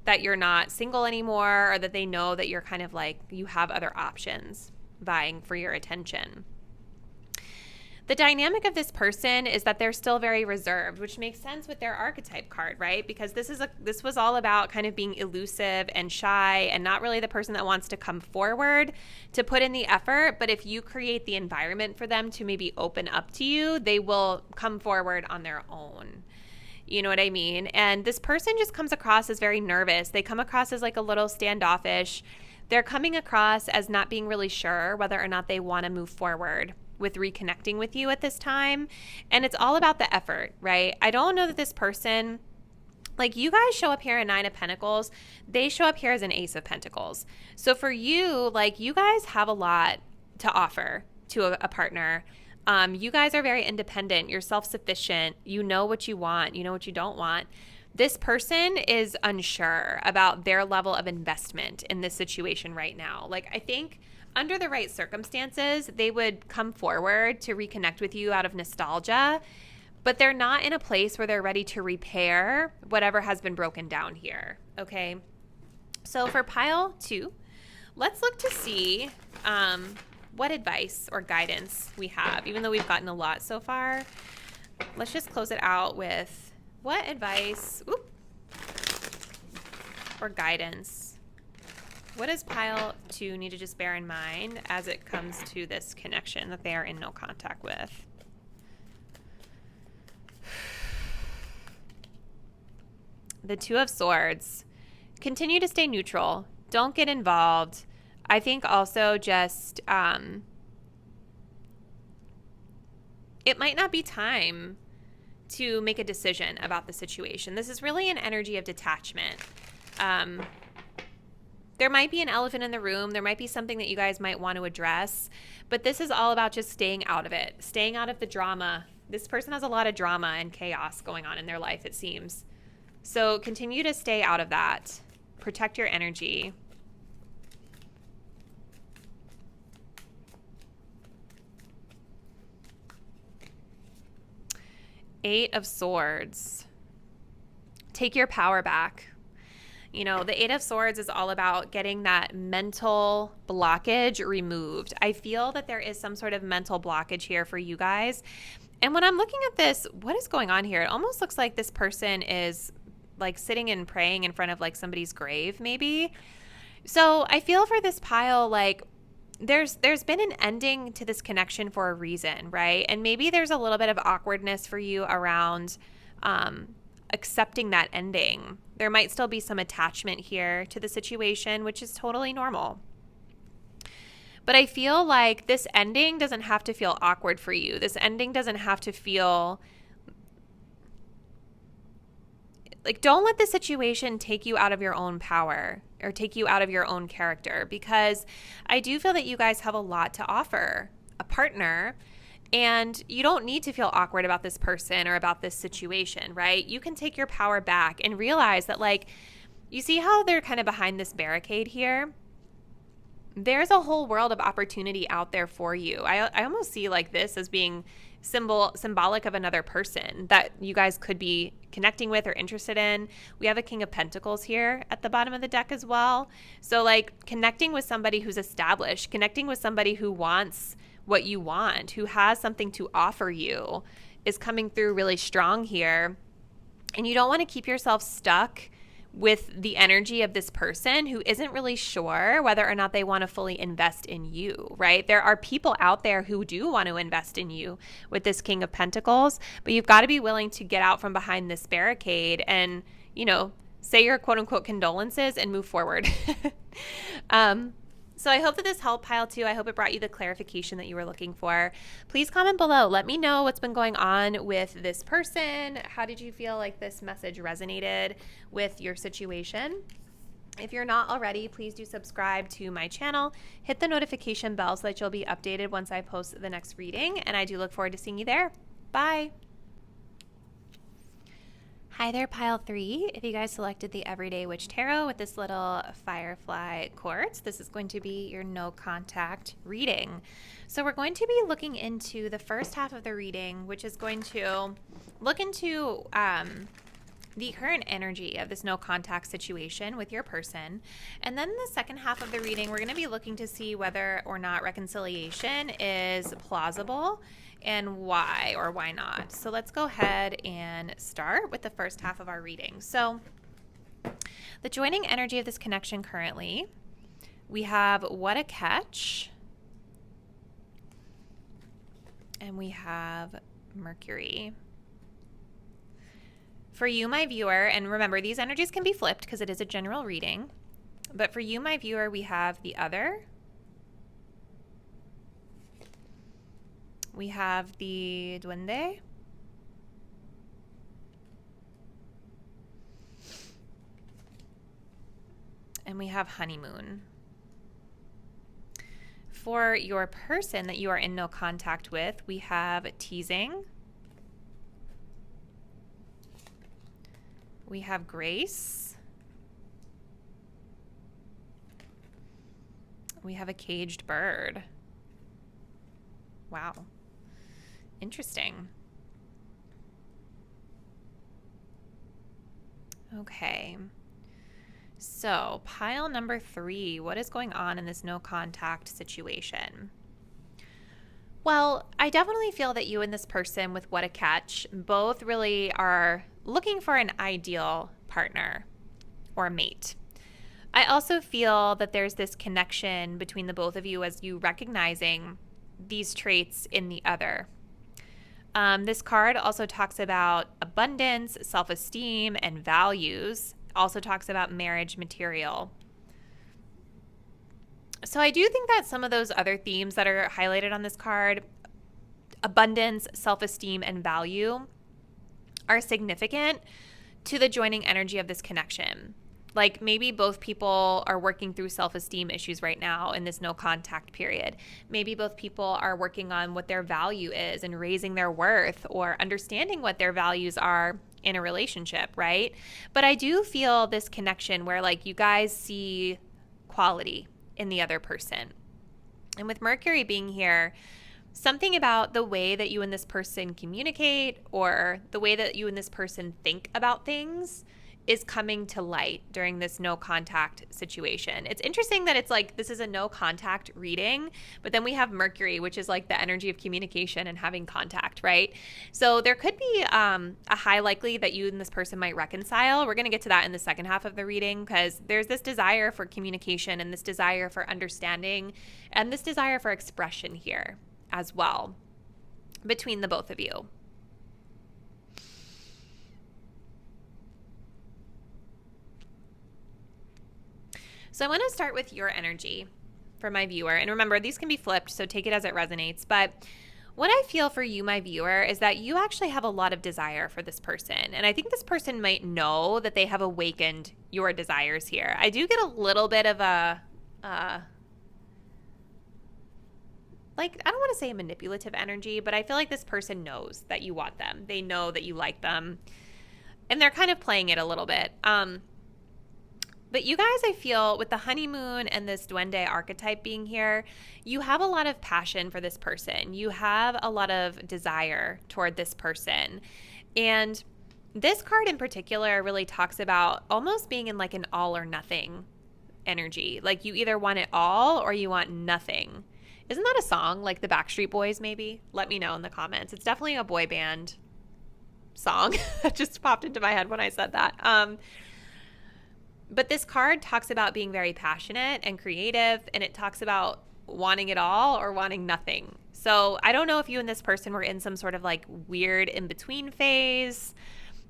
that you're not single anymore or that they know that you're kind of like you have other options vying for your attention. The dynamic of this person is that they're still very reserved, which makes sense with their archetype card, right? Because this was all about kind of being elusive and shy and not really the person that wants to come forward to put in the effort. But if you create the environment for them to maybe open up to you, they will come forward on their own. You know what I mean? And this person just comes across as very nervous. They come across as like a little standoffish. They're coming across as not being really sure whether or not they want to move forward with reconnecting with you at this time. And it's all about the effort, right? I don't know that this person, like, you guys show up here in 9 of Pentacles. They show up here as an Ace of Pentacles. So for you, like, you guys have a lot to offer to a partner. You guys are very independent. You're self-sufficient. You know what you want. You know what you don't want. This person is unsure about their level of investment in this situation right now. Like, I think under the right circumstances, they would come forward to reconnect with you out of nostalgia, but they're not in a place where they're ready to repair whatever has been broken down here, okay? So for pile 2, let's look to see what advice or guidance we have. Even though we've gotten a lot so far, let's just close it out with what advice or guidance. What does pile 2 need to just bear in mind as it comes to this connection that they are in no contact with? The 2 of Swords. Continue to stay neutral. Don't get involved. I think also just it might not be time to make a decision about the situation. This is really an energy of detachment. There might be an elephant in the room. There might be something that you guys might want to address, but this is all about just staying out of it, staying out of the drama. This person has a lot of drama and chaos going on in their life, it seems. So continue to stay out of that. Protect your energy. Eight of Swords. Take your power back. You know, the 8 of Swords is all about getting that mental blockage removed. I feel that there is some sort of mental blockage here for you guys. And when I'm looking at this, what is going on here? It almost looks like this person is like sitting and praying in front of like somebody's grave, maybe. So I feel for this pile, like there's been an ending to this connection for a reason, right? And maybe there's a little bit of awkwardness for you around accepting that ending. There might still be some attachment here to the situation, which is totally normal. But I feel like this ending doesn't have to feel awkward for you. This ending doesn't have to feel like, don't let the situation take you out of your own power or take you out of your own character, because I do feel that you guys have a lot to offer a partner. And you don't need to feel awkward about this person or about this situation, right? You can take your power back and realize that, like, you see how they're kind of behind this barricade here? There's a whole world of opportunity out there for you. I almost see like this as being symbolic of another person that you guys could be connecting with or interested in. We have a King of Pentacles here at the bottom of the deck as well. So like connecting with somebody who's established, connecting with somebody who wants what you want, who has something to offer you, is coming through really strong here. And you don't want to keep yourself stuck with the energy of this person who isn't really sure whether or not they want to fully invest in you, right? There are people out there who do want to invest in you with this King of Pentacles, but you've got to be willing to get out from behind this barricade and, you know, say your quote unquote condolences and move forward. So I hope that this helped, pile 2. I hope it brought you the clarification that you were looking for. Please comment below. Let me know what's been going on with this person. How did you feel like this message resonated with your situation? If you're not already, please do subscribe to my channel. Hit the notification bell so that you'll be updated once I post the next reading. And I do look forward to seeing you there. Bye. Hi there, pile 3. If you guys selected the Everyday Witch Tarot with this little firefly quartz, this is going to be your no contact reading. So we're going to be looking into the first half of the reading, which is going to look into the current energy of this no contact situation with your person. And then in the second half of the reading, we're going to be looking to see whether or not reconciliation is plausible and why or why not. So let's go ahead and start with the first half of our reading. So the joining energy of this connection currently, we have what a catch, and we have Mercury. For you, my viewer, and remember, these energies can be flipped because it is a general reading, but for you, my viewer, we have the other, we have the duende, and we have honeymoon. For your person that you are in no contact with, we have teasing, we have grace, we have a caged bird. Wow, interesting. Okay. So, pile number 3, what is going on in this no contact situation? Well, I definitely feel that you and this person with what a catch both really are looking for an ideal partner or mate. I also feel that there's this connection between the both of you as you recognizing these traits in the other. This card also talks about abundance, self-esteem, and values. Also talks about marriage material. So I do think that some of those other themes that are highlighted on this card, abundance, self-esteem, and value, are significant to the joining energy of this connection. Like maybe both people are working through self-esteem issues right now in this no contact period. Maybe both people are working on what their value is and raising their worth or understanding what their values are in a relationship, right? But I do feel this connection where like you guys see quality in the other person. And with Mercury being here, something about the way that you and this person communicate or the way that you and this person think about things is coming to light during this no contact situation. It's interesting that it's like this is a no contact reading, but then we have Mercury, which is like the energy of communication and having contact, right? So there could be a high likely that you and this person might reconcile. We're going to get to that in the second half of the reading because there's this desire for communication and this desire for understanding and this desire for expression here as well between the both of you. So I want to start with your energy for my viewer. And remember, these can be flipped, so take it as it resonates. But what I feel for you, my viewer, is that you actually have a lot of desire for this person. And I think this person might know that they have awakened your desires here. I do get a little bit of a, I don't want to say a manipulative energy, but I feel like this person knows that you want them. They know that you like them. And they're kind of playing it a little bit. But you guys, I feel, with the honeymoon and this duende archetype being here, you have a lot of passion for this person. You have a lot of desire toward this person. And this card in particular really talks about almost being in like an all or nothing energy. Like you either want it all or you want nothing. Isn't that a song like the Backstreet Boys maybe? Let me know in the comments. It's definitely a boy band song that just popped into my head when I said that. But this card talks about being very passionate and creative, and it talks about wanting it all or wanting nothing. So I don't know if you and this person were in some sort of like weird in-between phase,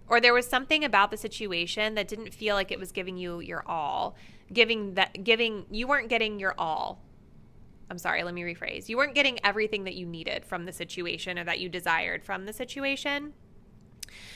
or there was something about the situation that didn't feel like it was giving you your all, you weren't getting your all. I'm sorry, let me rephrase. You weren't getting everything that you needed from the situation or that you desired from the situation.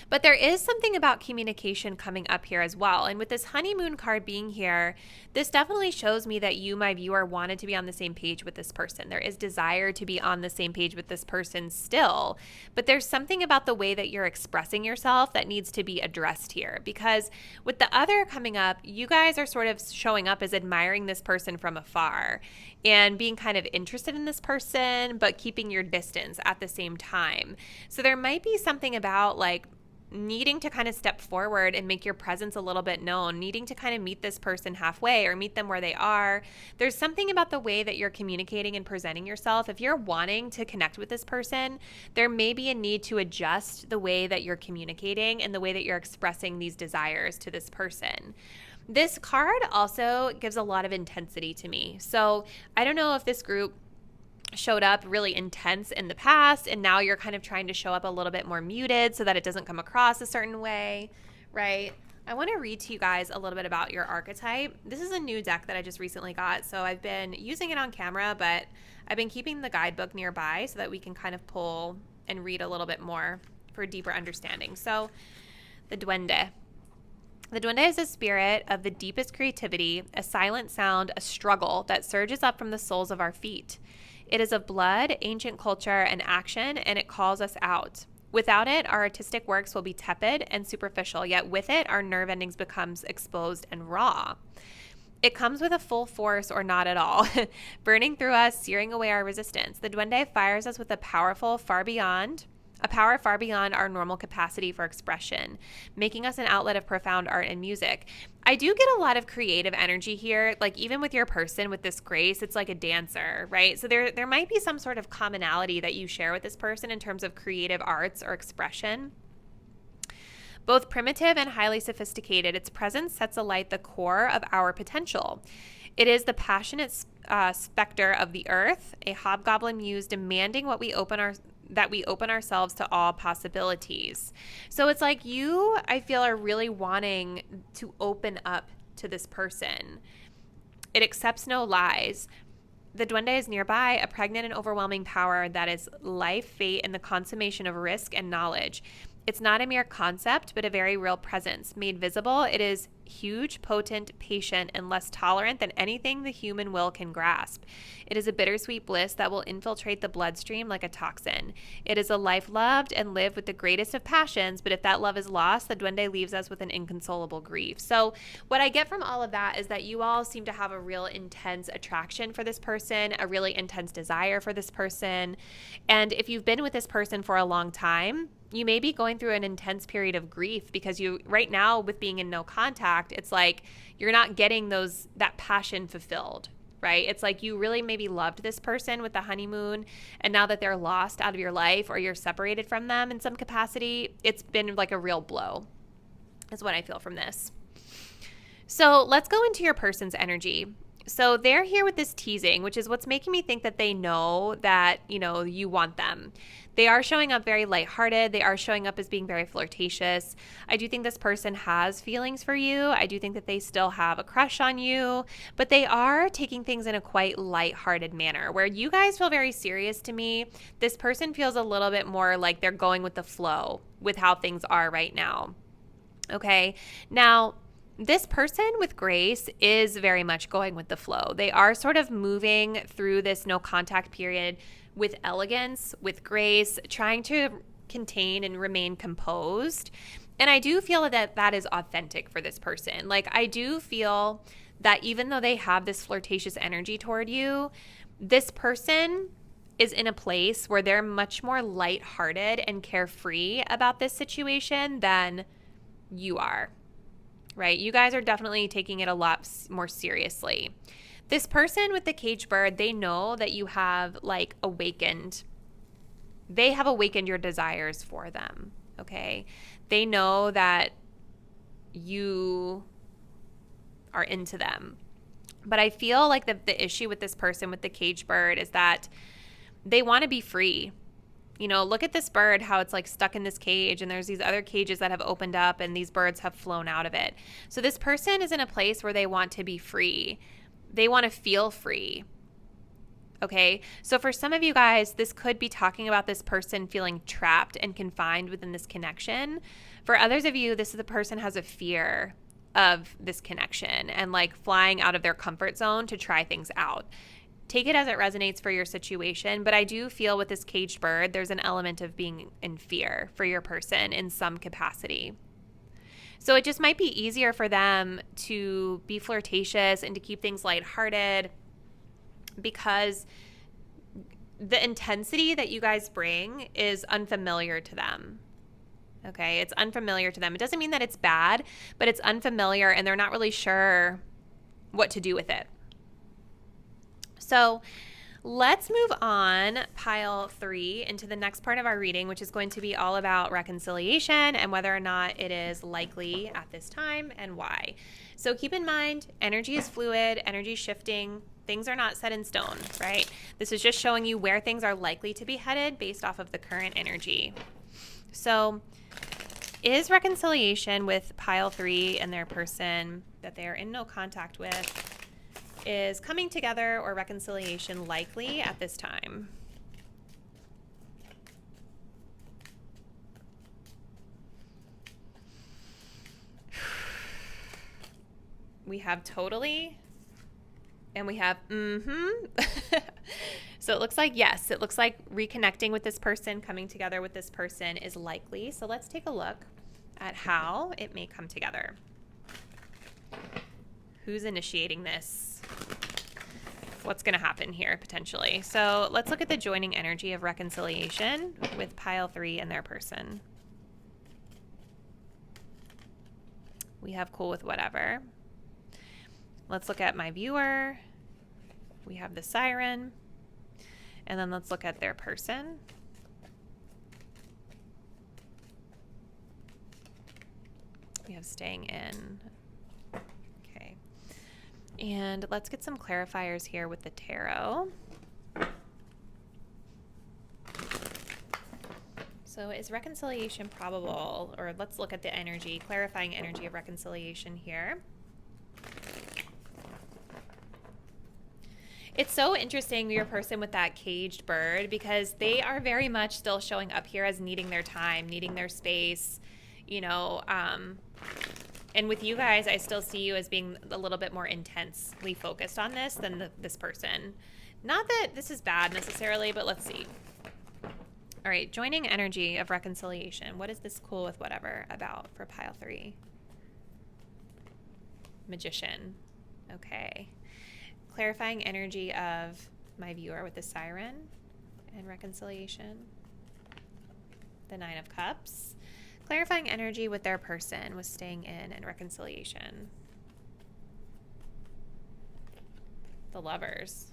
But there is something about communication coming up here as well. And with this honeymoon card being here, this definitely shows me that you, my viewer, wanted to be on the same page with this person. There is desire to be on the same page with this person still. But there's something about the way that you're expressing yourself that needs to be addressed here. Because with the other coming up, you guys are sort of showing up as admiring this person from afar and being kind of interested in this person, but keeping your distance at the same time. So there might be something about like needing to kind of step forward and make your presence a little bit known, needing to kind of meet this person halfway or meet them where they are. There's something about the way that you're communicating and presenting yourself. If you're wanting to connect with this person, there may be a need to adjust the way that you're communicating and the way that you're expressing these desires to this person. This card also gives a lot of intensity to me. So I don't know if this group showed up really intense in the past and now you're kind of trying to show up a little bit more muted so that it doesn't come across a certain way, right? I want to read to you guys a little bit about your archetype. This is a new deck that I just recently got, so I've been using it on camera, but I've been keeping the guidebook nearby so that we can kind of pull and read a little bit more for deeper understanding. So the Duende. The Duende is a spirit of the deepest creativity, a silent sound, a struggle that surges up from the soles of our feet. It is of blood, ancient culture, and action, and it calls us out. Without it, our artistic works will be tepid and superficial, yet with it, our nerve endings becomes exposed and raw. It comes with a full force or not at all, burning through us, searing away our resistance. The Duende fires us with a power far beyond our normal capacity for expression, making us an outlet of profound art and music. I do get a lot of creative energy here, like even with your person with this grace, it's like a dancer, right? So there might be some sort of commonality that you share with this person in terms of creative arts or expression. Both primitive and highly sophisticated, its presence sets alight the core of our potential. It is the passionate specter of the earth, a hobgoblin muse demanding that we open ourselves to all possibilities. So it's like you, I feel, are really wanting to open up to this person. It accepts no lies. The Duende is nearby, a pregnant and overwhelming power that is life, fate, and the consummation of risk and knowledge. It's not a mere concept, but a very real presence. Made visible, it is huge, potent, patient, and less tolerant than anything the human will can grasp. It is a bittersweet bliss that will infiltrate the bloodstream like a toxin. It is a life loved and lived with the greatest of passions, but if that love is lost, the Duende leaves us with an inconsolable grief. So what I get from all of that is that you all seem to have a real intense attraction for this person, a really intense desire for this person. And if you've been with this person for a long time, you may be going through an intense period of grief because you right now with being in no contact, it's like you're not getting that passion fulfilled, right? It's like you really maybe loved this person with the honeymoon, and now that they're lost out of your life or you're separated from them in some capacity, it's been like a real blow is what I feel from this. So let's go into your person's energy. So they're here with this teasing, which is what's making me think that they know that, you want them. They are showing up very lighthearted. They are showing up as being very flirtatious. I do think this person has feelings for you. I do think that they still have a crush on you, but they are taking things in a quite lighthearted manner. Where you guys feel very serious to me, this person feels a little bit more like they're going with the flow with how things are right now. Okay. Now, this person with grace is very much going with the flow. They are sort of moving through this no contact period with elegance, with grace, trying to contain and remain composed. And I do feel that that is authentic for this person. Like, I do feel that even though they have this flirtatious energy toward you, this person is in a place where they're much more lighthearted and carefree about this situation than you are. Right? You guys are definitely taking it a lot more seriously. This person with the cage bird, they know that you have awakened. They have awakened your desires for them. Okay? They know that you are into them. But I feel like the issue with this person with the cage bird is that they want to be free. Look at this bird, how it's stuck in this cage, and there's these other cages that have opened up and these birds have flown out of it. So this person is in a place where they want to be free. They want to feel free. Okay. So for some of you guys, this could be talking about this person feeling trapped and confined within this connection. For others of you, the person has a fear of this connection and flying out of their comfort zone to try things out. Take it as it resonates for your situation, but I do feel with this caged bird, there's an element of being in fear for your person in some capacity. So it just might be easier for them to be flirtatious and to keep things lighthearted because the intensity that you guys bring is unfamiliar to them. Okay, it's unfamiliar to them. It doesn't mean that it's bad, but it's unfamiliar and they're not really sure what to do with it. So let's move on, pile 3, into the next part of our reading, which is going to be all about reconciliation and whether or not it is likely at this time and why. So keep in mind, energy is fluid, energy is shifting. Things are not set in stone, right? This is just showing you where things are likely to be headed based off of the current energy. So is reconciliation with pile 3 and their person that they are in no contact with, is coming together or reconciliation likely at this time? We have totally, and we have So it looks like yes, it looks like reconnecting with this person, coming together with this person is likely. So let's take a look at how it may come together. Who's initiating this? What's going to happen here potentially? So let's look at the joining energy of reconciliation with pile 3 and their person. We have cool with whatever. Let's look at my viewer. We have the siren. And then let's look at their person. We have staying in. Okay. And let's get some clarifiers here with the tarot. So is reconciliation probable? Or let's look at the energy, clarifying energy of reconciliation here. It's so interesting, your person with that caged bird, because they are very much still showing up here as needing their time, needing their space, you know, and with you guys, I still see you as being a little bit more intensely focused on this than this person. Not that this is bad necessarily, but let's see. All right, joining energy of reconciliation. What is this cool with whatever about for pile 3? Magician. Okay. Clarifying energy of my viewer with the siren and reconciliation. The 9 of Cups. Clarifying energy with their person with staying in and reconciliation. The Lovers.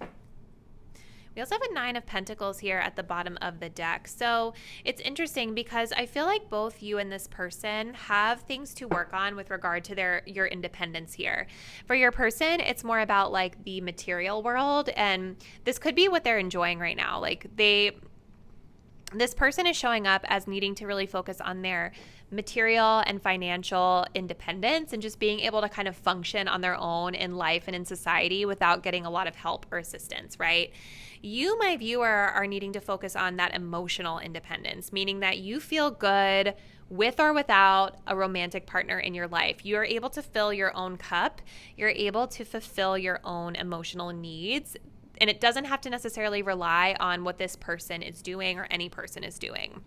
We also have a 9 of Pentacles here at the bottom of the deck. So it's interesting because I feel like both you and this person have things to work on with regard to your independence here. For your person, it's more about like the material world, and this could be what they're enjoying right now. Like this person is showing up as needing to really focus on their material and financial independence and just being able to kind of function on their own in life and in society without getting a lot of help or assistance, right? You, my viewer, are needing to focus on that emotional independence, meaning that you feel good with or without a romantic partner in your life. You are able to fill your own cup. You're able to fulfill your own emotional needs. And it doesn't have to necessarily rely on what this person is doing or any person is doing.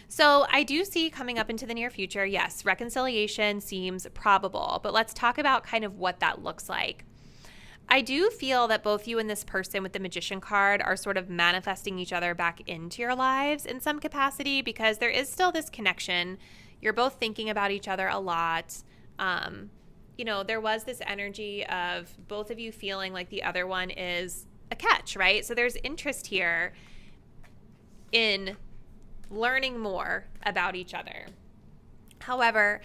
So I do see coming up into the near future, yes, reconciliation seems probable, but let's talk about kind of what that looks like. I do feel that both you and this person with the Magician card are sort of manifesting each other back into your lives in some capacity, because there is still this connection. You're both thinking about each other a lot. You know, there was this energy of both of you feeling like the other one is a catch, right? So there's interest here in learning more about each other. However,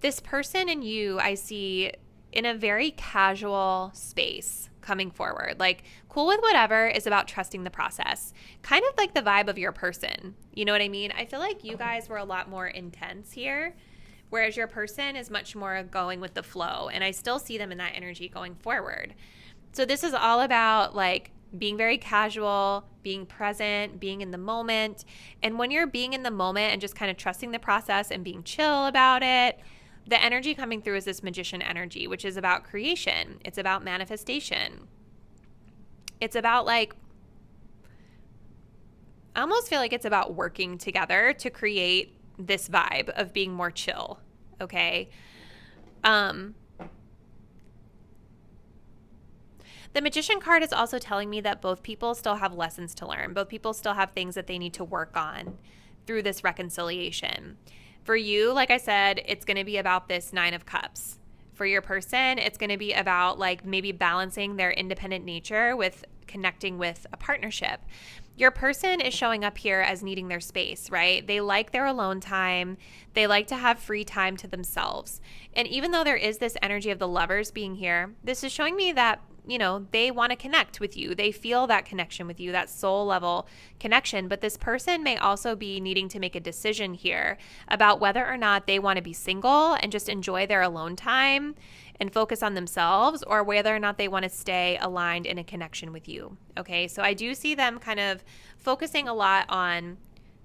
this person and you, I see in a very casual space coming forward. Like, cool with whatever is about trusting the process. Kind of like the vibe of your person. You know what I mean? I feel like you guys were a lot more intense here, whereas your person is much more going with the flow. And I still see them in that energy going forward. So this is all about like being very casual, being present, being in the moment. And when you're being in the moment and just kind of trusting the process and being chill about it, the energy coming through is this Magician energy, which is about creation. It's about manifestation. It's about like, I almost feel like it's about working together to create this vibe of being more chill, okay? The Magician card is also telling me that both people still have lessons to learn. Both people still have things that they need to work on, through this reconciliation. For you, like I said, it's going to be about this 9 of Cups. For your person, it's going to be about like maybe balancing their independent nature with connecting with a partnership. Your person is showing up here as needing their space, right? They like their alone time. They like to have free time to themselves. And even though there is this energy of the Lovers being here, this is showing me that, you know, they want to connect with you. They feel that connection with you, that soul level connection. But this person may also be needing to make a decision here about whether or not they want to be single and just enjoy their alone time and focus on themselves, or whether or not they want to stay aligned in a connection with you. Okay, so I do see them kind of focusing a lot on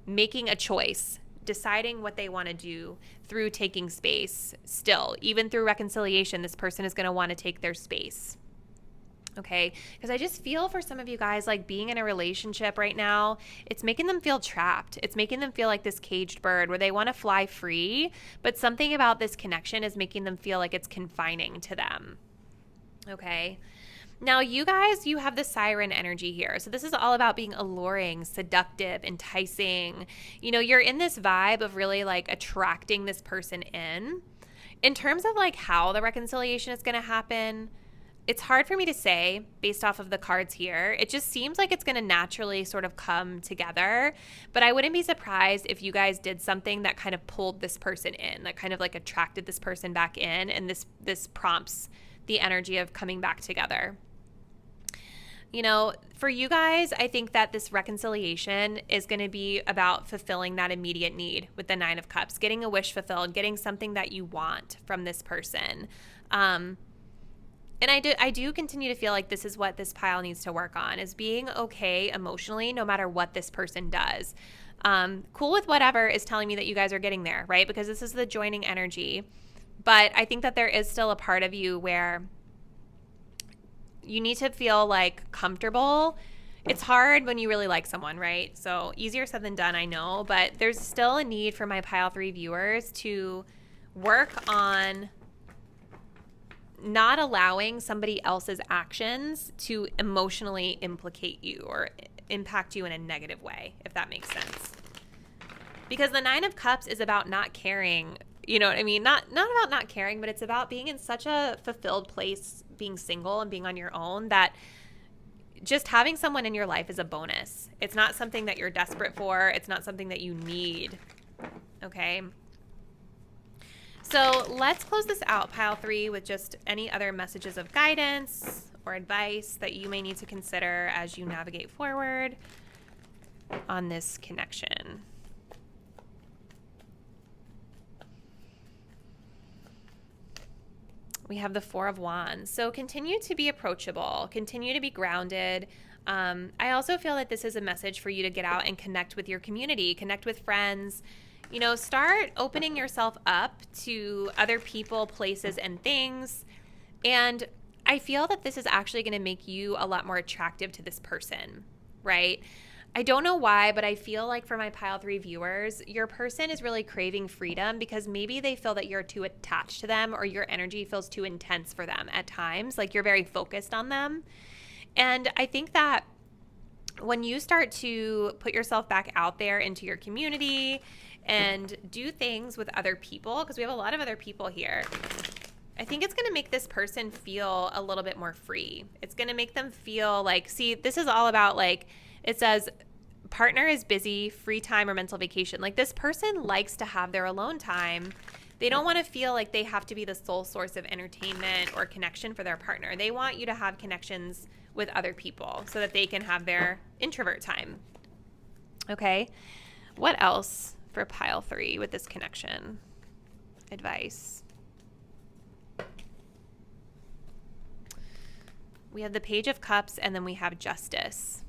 making a choice, deciding what they want to do through taking space still. Even through reconciliation, this person is going to want to take their space. Okay, because I just feel for some of you guys, like being in a relationship right now, it's making them feel trapped. It's making them feel like this caged bird where they want to fly free, but something about this connection is making them feel like it's confining to them. Okay, now you guys, you have the siren energy here. So this is all about being alluring, seductive, enticing. You know, you're in this vibe of really like attracting this person in. In terms of like how the reconciliation is going to happen, it's hard for me to say based off of the cards here. It just seems like it's going to naturally sort of come together, but I wouldn't be surprised if you guys did something that kind of pulled this person in, that kind of like attracted this person back in, and this prompts the energy of coming back together. You know, for you guys, I think that this reconciliation is going to be about fulfilling that immediate need with the 9 of Cups, getting a wish fulfilled, getting something that you want from this person. And I do continue to feel like this is what this pile needs to work on, is being okay emotionally no matter what this person does. Cool with whatever is telling me that you guys are getting there, right? Because this is the joining energy. But I think that there is still a part of you where you need to feel like comfortable. It's hard when you really like someone, right? So easier said than done, I know. But there's still a need for my pile 3 viewers to work on not allowing somebody else's actions to emotionally implicate you or impact you in a negative way, if that makes sense. Because the 9 of Cups is about not caring, you know what I mean? Not about not caring, but it's about being in such a fulfilled place, being single and being on your own, that just having someone in your life is a bonus. It's not something that you're desperate for. It's not something that you need, okay? So let's close this out, pile 3, with just any other messages of guidance or advice that you may need to consider as you navigate forward on this connection. We have the 4 of Wands. So continue to be approachable, continue to be grounded. I also feel that this is a message for you to get out and connect with your community, connect with friends. You know, start opening yourself up to other people, places, and things. And I feel that this is actually going to make you a lot more attractive to this person, right? I don't know why, but I feel like for my pile 3 viewers, your person is really craving freedom because maybe they feel that you're too attached to them, or your energy feels too intense for them at times, like you're very focused on them. And I think that when you start to put yourself back out there into your community and do things with other people, because we have a lot of other people here, I think it's going to make this person feel a little bit more free. It's going to make them feel like, see, this is all about, like, it says partner is busy, free time, or mental vacation. Like, this person likes to have their alone time. They don't want to feel like they have to be the sole source of entertainment or connection for their partner. They want you to have connections with other people so that they can have their introvert time. Okay. What else for pile 3 with this connection? Advice. We have the Page of Cups, and then we have Justice.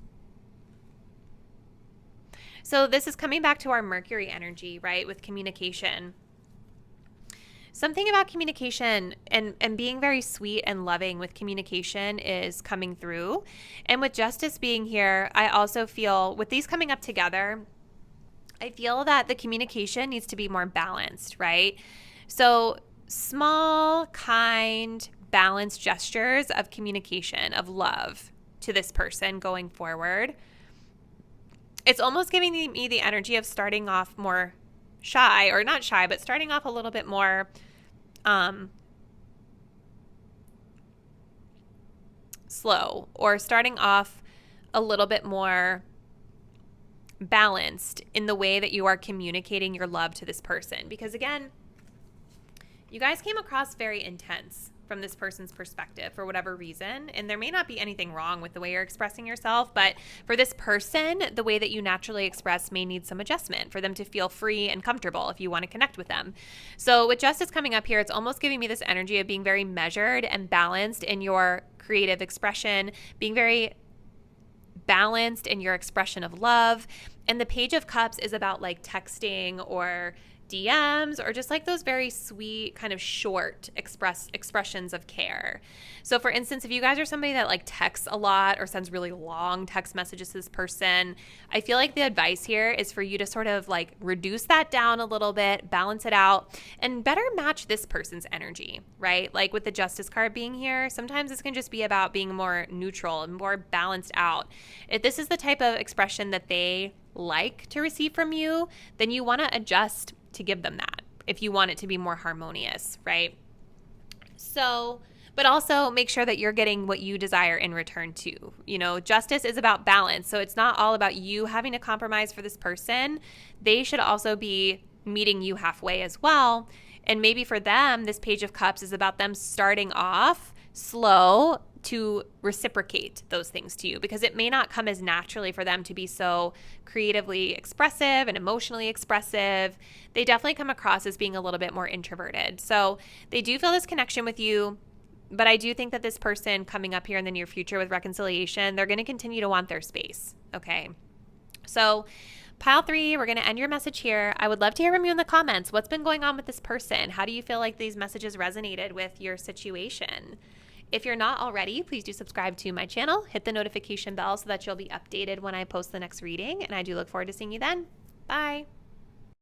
So this is coming back to our Mercury energy, right, with communication. Something about communication and being very sweet and loving with communication is coming through. And with Justice being here, I also feel, with these coming up together, I feel that the communication needs to be more balanced, right? So small, kind, balanced gestures of communication, of love to this person going forward. it's almost giving me the energy of starting off more shy, or not shy, but starting off a little bit more slow, or starting off a little bit more balanced in the way that you are communicating your love to this person. Because again, you guys came across very intense from this person's perspective for whatever reason. And there may not be anything wrong with the way you're expressing yourself, but for this person, the way that you naturally express may need some adjustment for them to feel free and comfortable if you want to connect with them. So with justice coming up here, it's almost giving me this energy of being very measured and balanced in your creative expression, being very balanced in your expression of love. And the Page of Cups is about like texting or DMs, or just like those very sweet kind of short expressions of care. So for instance, if you guys are somebody that like texts a lot or sends really long text messages to this person, I feel like the advice here is for you to sort of like reduce that down a little bit, balance it out, and better match this person's energy, right? Like with the Justice card being here, sometimes this can just be about being more neutral and more balanced out. If this is the type of expression that they like to receive from you, then you want to adjust to give them that if you want it to be more harmonious, right? So, but also make sure that you're getting what you desire in return too. You know, justice is about balance. So it's not all about you having to compromise for this person. They should also be meeting you halfway as well. And maybe for them, this Page of Cups is about them starting off slow to reciprocate those things to you, because it may not come as naturally for them to be so creatively expressive and emotionally expressive. They definitely come across as being a little bit more introverted. So they do feel this connection with you, but I do think that this person coming up here in the near future with reconciliation, they're going to continue to want their space. Okay. So pile 3, we're going to end your message here. I would love to hear from you in the comments. What's been going on with this person? How do you feel like these messages resonated with your situation? If you're not already, please do subscribe to my channel. Hit the notification bell so that you'll be updated when I post the next reading. And I do look forward to seeing you then. Bye.